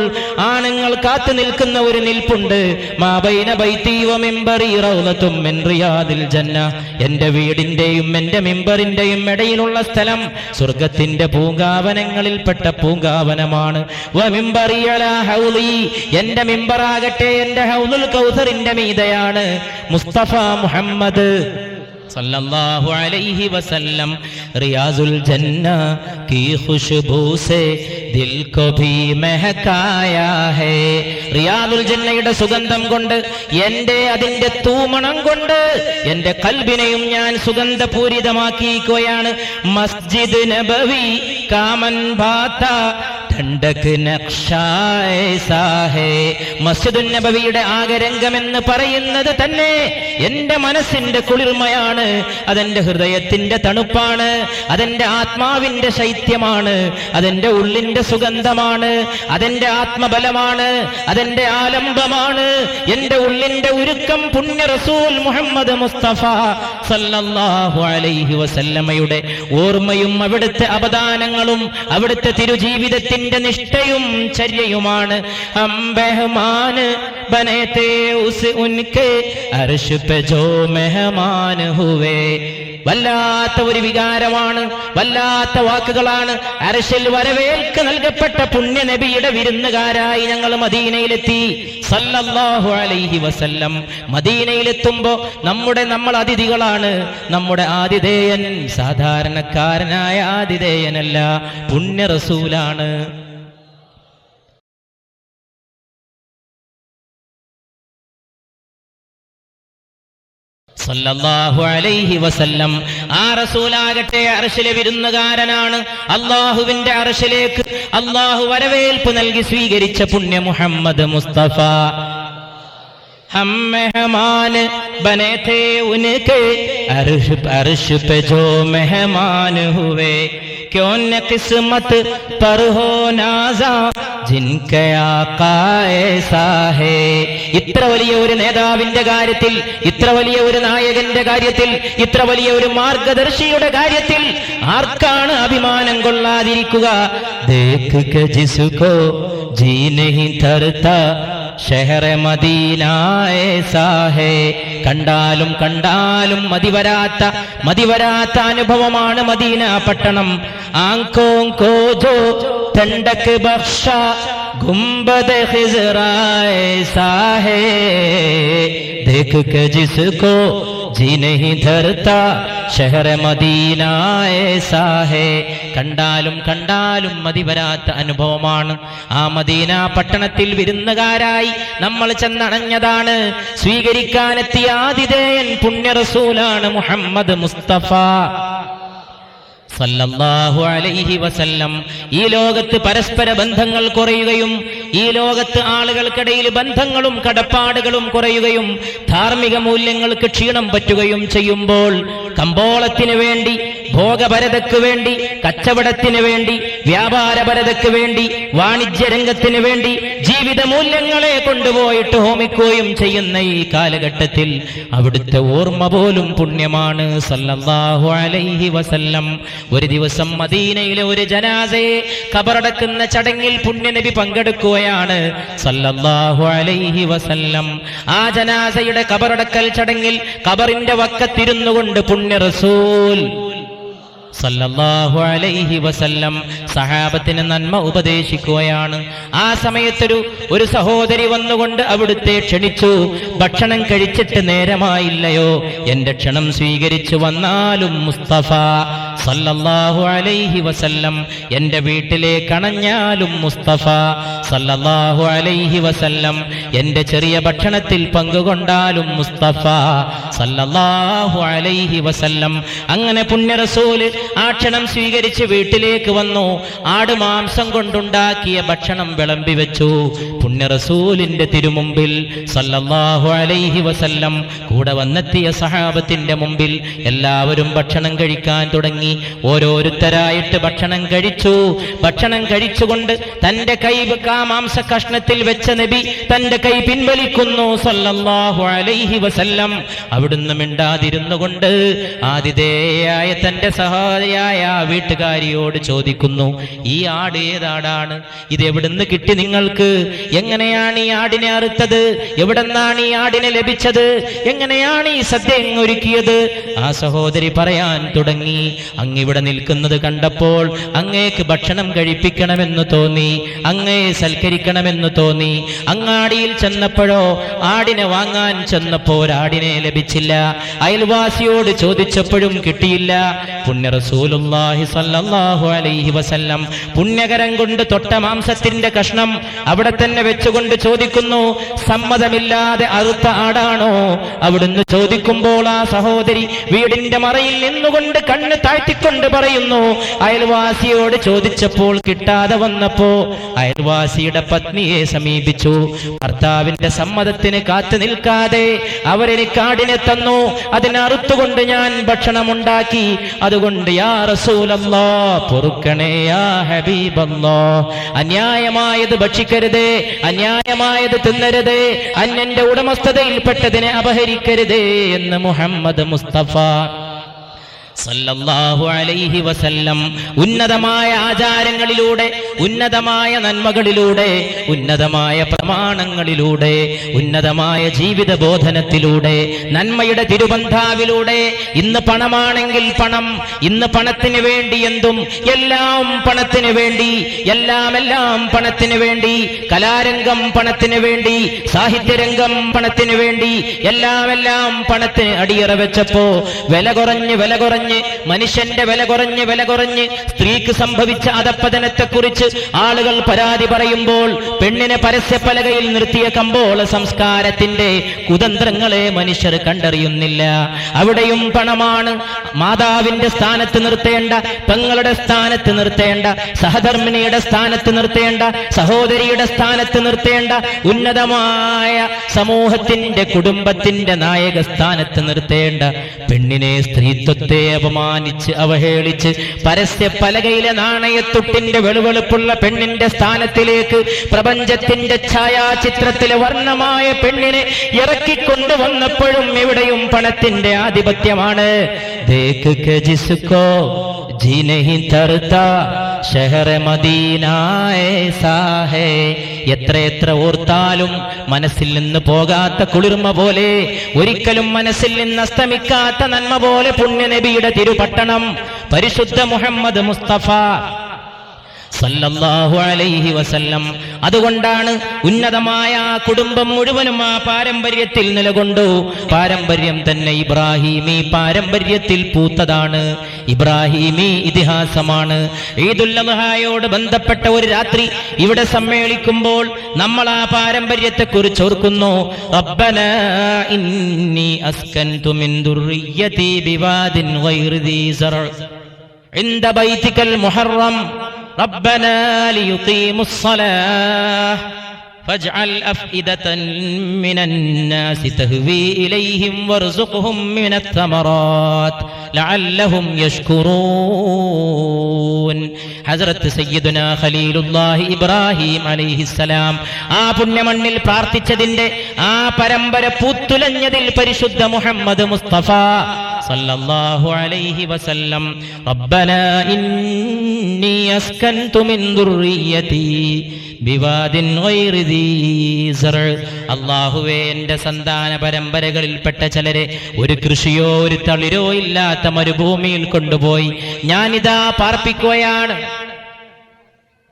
ആണുങ്ങൾ കാത്തു നിൽക്കുന്ന ഒരു നിൽപ്പുണ്ട്. മാബൈന ബൈത്തി വ മിമ്പറി റൗദത്തും മിൻ റിയാദിൽ ജന്ന, എന്റെ വീടിന്റെയും എന്റെ മിമ്പറിന്റെയും ഇടയിലുള്ള സ്ഥലം സ്വർഗ്ഗത്തിന്റെ പൂങ്കാവനങ്ങളിൽപ്പെട്ട പൂങ്കാവനമാണ്. വ മിമ്പറി അലാ ഹൗലി, എന്റെ മിമ്പറാകട്ടെ എന്റെ ഹൗലുൽ കൗസറിന്റെ മീതയാണ്. മുസ്തഫ മുഹമ്മദ് सल्लल्लाहु अलैहि वसल्लम रियाजुल जन्ना की खुशबू से दिल को भी महकाया है. റിയാദുൽ ജന്നയുടെ സുഗന്ധം കൊണ്ട്, അതിന്റെ തൂമണം കൊണ്ട് എന്റെ കൽബിനെയും ഞാൻ സുഗന്ധപൂരിതമാക്കിയിരിക്കുകയാണ്. മസ്ജിദ് നബവി കാമൻ ഭാത്ത ഠണ്ഡക് നഖ്ശായേ സാഹേ. മസ്ജിദുൻ നബവിയുടെ ആകരംഗമെന്ന് പറയുന്നത് തന്നെ എന്റെ മനസ്സിന്റെ കുളിർമയാണ്, അതെന്റെ ഹൃദയത്തിന്റെ തണുപ്പാണ്, അതെന്റെ ആത്മാവിന്റെ ശൈത്യമാണ്, അതെന്റെ ഉള്ളിന്റെ സുഗന്ധമാണ്, അതെന്റെ ആത്മബലമാണ്, അതെന്റെ ആലംബമാണ്. എന്റെ ഉള്ളിന്റെ ഉരുക്കം പുണ്യ റസൂൽ മുഹമ്മദ് മുസ്തഫ സല്ലല്ലാഹു അലൈഹി വസല്ലമയുടെ ഓർമ്മയും അവിടുത്തെ അപദാനങ്ങളും അവിടുത്തെ തിരുജീവിതത്തിന്റെ നിഷ്ഠയും ചര്യയുമാണ്. അംബഹ്മാൻ ബനേതേ ഉസ് ഉൻകെ അർശ് പേ ജോ മെഹമാൻ ഹുവേ. വല്ലാത്ത ഒരു വികാരമാണ്, വല്ലാത്ത വാക്കുകളാണ്. അർശിൽ വരവേൽക്ക് നൽകപ്പെട്ട പുണ്യ നബിയുടെ വിരുന്നുകാരായി ഞങ്ങൾ മദീനയിലെത്തി സല്ലല്ലാഹു അലൈഹി വസല്ലം. മദീനയിലെത്തുമ്പോ നമ്മൾ അതിഥികളാണ്. നമ്മുടെ ആതിഥേയൻ സാധാരണക്കാരനായ ആതിഥേയനല്ല, പുണ്യ റസൂലാണ്. സല്ലല്ലാഹു അലൈഹി വസല്ലം. ആ റസൂലാകട്ടെ അർശിലെ വിരുന്നുകാരനാണ്. അല്ലാഹുവിന്റെ അർശിലേക്ക് അല്ലാഹു വരവേൽപ്പ് നൽകി സ്വീകരിച്ച പുണ്യ മുഹമ്മദ് മുസ്തഫ. हम मेहमान बने थे उनके अर्श पे जो मेहमान हुए. क्यों न किस्मत पर हो नाजा जिनके आका ऐसा है. ഇത്ര വലിയ ഒരു നേതാവിന്റെ കാര്യത്തിൽ, ഇത്ര വലിയ ഒരു നായകന്റെ കാര്യത്തിൽ, ഇത്ര വലിയ ഒരു മാർഗദർശിയുടെ കാര്യത്തിൽ ആർക്കാണ് അഭിമാനം കൊള്ളാതിരിക്കുക? ദേഖ് കെ ജിസ്കോ ജീ നഹീ ധർത്താ ഷെഹറെ മദീന ഏസാ ഹേ. കണ്ടാലും കണ്ടാലും മതിവരാത്ത അനുഭവമാണ് മദീന പട്ടണം. ആങ്കോ കോ ജോ ठंडक बख्शा गुंबद खिजरा ऐसा है देख के जिसको जी नहीं धरता शहर मदीना ऐसा है. കണ്ടാലും കണ്ടാലും മതിവരാത്ത അനുഭവമാണ്. ആ മദീന പട്ടണത്തിൽ വിരുന്നുകാരായി നമ്മൾ ചെന്നണഞ്ഞതാണ്. സ്വീകരിക്കാനെത്തിയ ആതിഥേയൻ പുണ്യ റസൂലാണ് മുഹമ്മദ് മുസ്തഫ സല്ലല്ലാഹു അലൈഹി വസല്ലം. ഈ ലോകത്ത് പരസ്പര ബന്ധങ്ങൾ കുറയുകയും ഈ ലോകത്ത് ആളുകൾക്കിടയിൽ ബന്ധങ്ങളും കടപ്പാടുകളും കുറയുകയും ധാർമ്മിക മൂല്യങ്ങൾക്ക് ക്ഷീണം പറ്റുകയും ചെയ്യുമ്പോൾ കമ്പോളത്തിന് വേണ്ടി, ഭോഗപരതയ്ക്ക് വേണ്ടി, കച്ചവടത്തിന് വേണ്ടി, വ്യാപാരപരതയ്ക്ക് വേണ്ടി, വാണിജ്യരംഗത്തിന് വേണ്ടി ജീവിത മൂല്യങ്ങളെ കൊണ്ടുപോയിട്ട് ഹോമിക്കുകയും ചെയ്യുന്ന ഈ കാലഘട്ടത്തിൽ അവിടുത്തെ ഓർമ്മ പോലും പുണ്യമാണ് സല്ലല്ലാഹു അലൈഹി വസല്ലം. ഒരു ദിവസം മദീനയിലെ ഒരു ജനാസയെ ഖബറടക്കുന്ന ചടങ്ങിൽ പുണ്യനബി പങ്കെടുക്കുകയാണ് സല്ലല്ലാഹു അലൈഹി വസല്ലം. ആ ജനാസയുടെ ഖബറടക്കൽ ചടങ്ങിൽ ഖബറിന്റെ വക്കത്തിരുന്നു കൊണ്ട് പുണ്യ റസൂൽ സല്ലല്ലാഹു അലൈഹി വസല്ലം സഹാബത്തിന് നന്മ ഉപദേശിക്കുകയാണ്. ആ സമയത്തൊരു സഹോദരി വന്നുകൊണ്ട് അവിടുത്തെ ക്ഷണിച്ചു. ഭക്ഷണം കഴിച്ചിട്ട് നേരമായില്ലയോ? എന്റെ ക്ഷണം സ്വീകരിച്ചു വന്നാലും മുസ്തഫ സല്ലല്ലാഹു അലൈഹി വസല്ലം എന്റെ വീട്ടിലേക്ക് അണഞ്ഞാലും മുസ്തഫ സല്ലല്ലാഹു അലൈഹി വസല്ലം എന്റെ ചെറിയ ഭക്ഷണത്തിൽ പങ്കുകൊണ്ടാലും മുസ്തഫ സല്ലല്ലാഹു അലൈഹി വസല്ലം. അങ്ങനെ പുണ്യ റസൂല് ആ ക്ഷണം സ്വീകരിച്ച് വീട്ടിലേക്ക് വന്നു. ആടുമാംസം കൊണ്ടുണ്ടാക്കിയ ഭക്ഷണം വിളമ്പി വെച്ചു പുണ്യ റസൂലിന്റെ തിരുമുമ്പിൽ സല്ലല്ലാഹു അലൈഹി വസല്ലം. കൂടെ വന്നെത്തിയ സഹാബത്തിന്റെ മുമ്പിൽ എല്ലാവരും ഭക്ഷണം കഴിക്കാൻ തുടങ്ങി. ഓരോരുത്തരായിട്ട് ഭക്ഷണം കഴിച്ചു. ഭക്ഷണം കഴിച്ചുകൊണ്ട് തന്റെ കൈ ആ മാംസ കഷ്ണത്തിൽ വെച്ച നബി തന്റെ കൈ പിൻവലിക്കുന്നു സല്ലല്ലാഹു അലൈഹി വസല്ലം. അവിടുന്ന് മിണ്ടാതിരുന്നു കൊണ്ട് ആതിഥേയായ തന്റെ സഹോദരിയായ വീട്ടുകാരിയോട് ചോദിക്കുന്നു, ഈ ആട് ഏതാടാണ്? ഇത് എവിടുന്ന് കിട്ടി നിങ്ങൾക്ക്? എങ്ങനെയാണ് ഈ ആടിനെ അറുത്തത്? എവിടെന്നാണ് ഈ ആടിനെ ലഭിച്ചത്? എങ്ങനെയാണ് ഈ സദ്യ ഒരുക്കിയത്? ആ സഹോദരി പറയാൻ തുടങ്ങി, അങ്ങിവിടെ നിൽക്കുന്നത് കണ്ടപ്പോൾ അങ്ങേക്ക് ഭക്ഷണം കഴിപ്പിക്കണമെന്ന് തോന്നി, അങ്ങയെ സൽക്കരിക്കണമെന്ന് തോന്നി. അങ്ങാടിയിൽ ചെന്നപ്പോഴോ ആടിനെ വാങ്ങാൻ ചെന്നപ്പോൾ ആടിനെ ലഭിച്ചില്ല. അയൽവാസിയോട് ചോദിച്ചപ്പോഴും കിട്ടിയില്ല. പുണ്യ റസൂലുള്ളാഹി സ്വല്ലല്ലാഹു അലൈഹി വസല്ലം പുണ്യകരം കൊണ്ട് തൊട്ട മാംസത്തിന്റെ കഷ്ണം അവിടെ തന്നെ വെച്ചുകൊണ്ട് ചോദിക്കുന്നു, സമ്മതമില്ലാതെ അറുത്ത ആടാണോ? അവിടുന്ന് ചോദിക്കുമ്പോൾ ആ സഹോദരി വീടിന്റെ മറയിൽ നിന്നുകൊണ്ട് കണ്ണ് താഴ്ത്തിക്കൊണ്ട് പറയുന്നു, അയൽവാസിയോട് ചോദിച്ചപ്പോൾ കിട്ടാതെ വന്നപ്പോ അയൽവാസിയുടെ പത്നിയെ സമീപിച്ചു. ഭർത്താവിന്റെ സമ്മതത്തിന് കാത്തു നിൽക്കാതെ അവരെനിക്ക് ആടിനെ തന്നു. അതിനറുത്തുകൊണ്ട് ഞാൻ ഭക്ഷണമുണ്ടാക്കി. അതുകൊണ്ട് യാ റസൂലല്ലാഹ് പൊറുക്കണേ, യാ ഹബീബല്ലാഹ്, അന്യായമായത് ഭക്ഷിക്കരുതേ, അന്യായമായത് തിന്നരുതേ, അന്യന്റെ ഉടമസ്ഥതയിൽപ്പെട്ടതിനെ അപഹരിക്കരുതേ എന്ന് മുഹമ്മദ് മുസ്തഫ സല്ലല്ലാഹു അലൈഹി വസല്ലം ഉന്നതമായ ആചാരങ്ങളിലൂടെ, ഉന്നതമായ നന്മകളിലൂടെ, ഉന്നതമായ പ്രമാണങ്ങളിലൂടെ, ഉന്നതമായ ജീവിത ബോധനത്തിലൂടെ, നന്മയുടെ തിരുബന്ധാവിലൂടെ. ഇന്ന് പണമാണെങ്കിൽ പണം, ഇന്ന് പണത്തിന് വേണ്ടി എന്തും, എല്ലാം പണത്തിന് വേണ്ടി, എല്ലാം പണത്തിന് വേണ്ടി, കലാരംഗം പണത്തിന് വേണ്ടി, സാഹിത്യരംഗം പണത്തിന് വേണ്ടി, എല്ലാം പണത്തിന് അടിയറ വെച്ചപ്പോ വില കുറഞ്ഞ് മനുഷ്യന്റെ വില കുറഞ്ഞ് സ്ത്രീക്ക് സംഭവിച്ച അധപ്പതനത്തെക്കുറിച്ച് ആളുകൾ പരാതി പറയുമ്പോൾ പെണ്ണിനെ പരസ്യപ്പലകയിൽ നിർത്തിയ കമ്പോള സംസ്കാരത്തിന്റെ കുതന്ത്രങ്ങളെ മനുഷ്യർ കണ്ടറിയുന്നില്ല. അവിടെയും പണമാണ്. മാതാവിന്റെ സ്ഥാനത്ത് നിർത്തേണ്ട, പെങ്ങളുടെ സ്ഥാനത്ത് നിർത്തേണ്ട, സഹധർമ്മിണിയുടെ സ്ഥാനത്ത് നിർത്തേണ്ട, സഹോദരിയുടെ സ്ഥാനത്ത് നിർത്തേണ്ട, ഉന്നതമായ സമൂഹത്തിന്റെ കുടുംബത്തിന്റെ നായക സ്ഥാനത്ത് നിർത്തേണ്ട പെണ്ണിനെ, സ്ത്രീത്വത്തെ അപമാനിച്ച് അവഹേളിച്ച് പരസ്യ പലകയിലെ നാണയത്തുട്ടിന്റെ വെളുവെളുപ്പുള്ള പെണ്ണിന്റെ സ്ഥാനത്തിലേക്ക് പ്രപഞ്ചത്തിന്റെ ഛായാചിത്രത്തിലെ വർണ്ണമായ പെണ്ണിനെ ഇറക്കിക്കൊണ്ടുവന്നപ്പോഴും എവിടെയും പണത്തിന്റെ ആധിപത്യമാണ്. ദേഖ് കെ ജിസ്കോ ജി നഹീ തർതാ ഷഹറെ മദീന ഏസാ ഹേ. എത്രയെത്ര ഓർത്താലും മനസ്സിൽ നിന്ന് പോകാത്ത കുളിർമ പോലെ, ഒരിക്കലും മനസ്സിൽ നിന്ന് അസ്തമിക്കാത്ത നന്മ പോലെ പുണ്യനബിയുടെ തിരുപട്ടണം പരിശുദ്ധ മുഹമ്മദ് മുസ്തഫ സല്ലല്ലാഹു അലൈഹി വസല്ലം. അതുകൊണ്ടാണ് ഉന്നതമായ ആ കുടുംബം മുഴുവനും ആ പാരമ്പര്യത്തിൽ നിലകൊണ്ടു. പാരമ്പര്യം തന്നെ ഇബ്രാഹീമി പാരമ്പര്യത്തിൽ പൂത്തതാണ്, ഇബ്രാഹീമി ഇതിഹാസമാണ്. ഈദുൽ അദ്ഹായോട് ബന്ധപ്പെട്ട ഒരു രാത്രി ഇവിടെ സമ്മേളിക്കുമ്പോൾ നമ്മൾ ആ പാരമ്പര്യത്തെക്കുറിച്ച് ഓർക്കുന്നു. റബ്ബനാ ഇന്നി അസ്കൻതു മിൻ ദുർരിയ്യതി ബിവാദിൻ ഗൈറി ദീ സറ ഇൻദ ബൈതികൽ മുഹറം ربنا ليقيموا الصلاة فاجعل أفئدة من الناس تهوي إليهم وارزقهم من الثمرات لعلهم يشكرون. ഹസ്രത്ത് സയ്യിദുനാ ഖലീലുല്ലാഹി ഇബ്രാഹിം അലൈഹിസ്സലാം ആ പുണ്യമണ്ണിൽ പ്രാർത്ഥിച്ചതിന്റെ ആ പരമ്പര പൂത്തുലഞ്ഞതിൽ പരിശുദ്ധ മുഹമ്മദ് മുസ്തഫ സല്ലല്ലാഹു അലൈഹി വസല്ലം റബ്ബനാ ഇന്നി അസ്കൻതു മിൻ ദുർരിയ്യതി ബിവാദിൻ ഗൈറി ദീ സറ. അല്ലാഹുവേ, എന്റെ സന്താന പരമ്പരകളിൽപ്പെട്ട ചിലരെ ഒരു കൃഷിയോ ഒരു തളിരോ ഇല്ലാത്ത മരുഭൂമിയിൽ കൊണ്ടുപോയി ഞാനിതാ പാർപ്പിക്കുകയാണ്.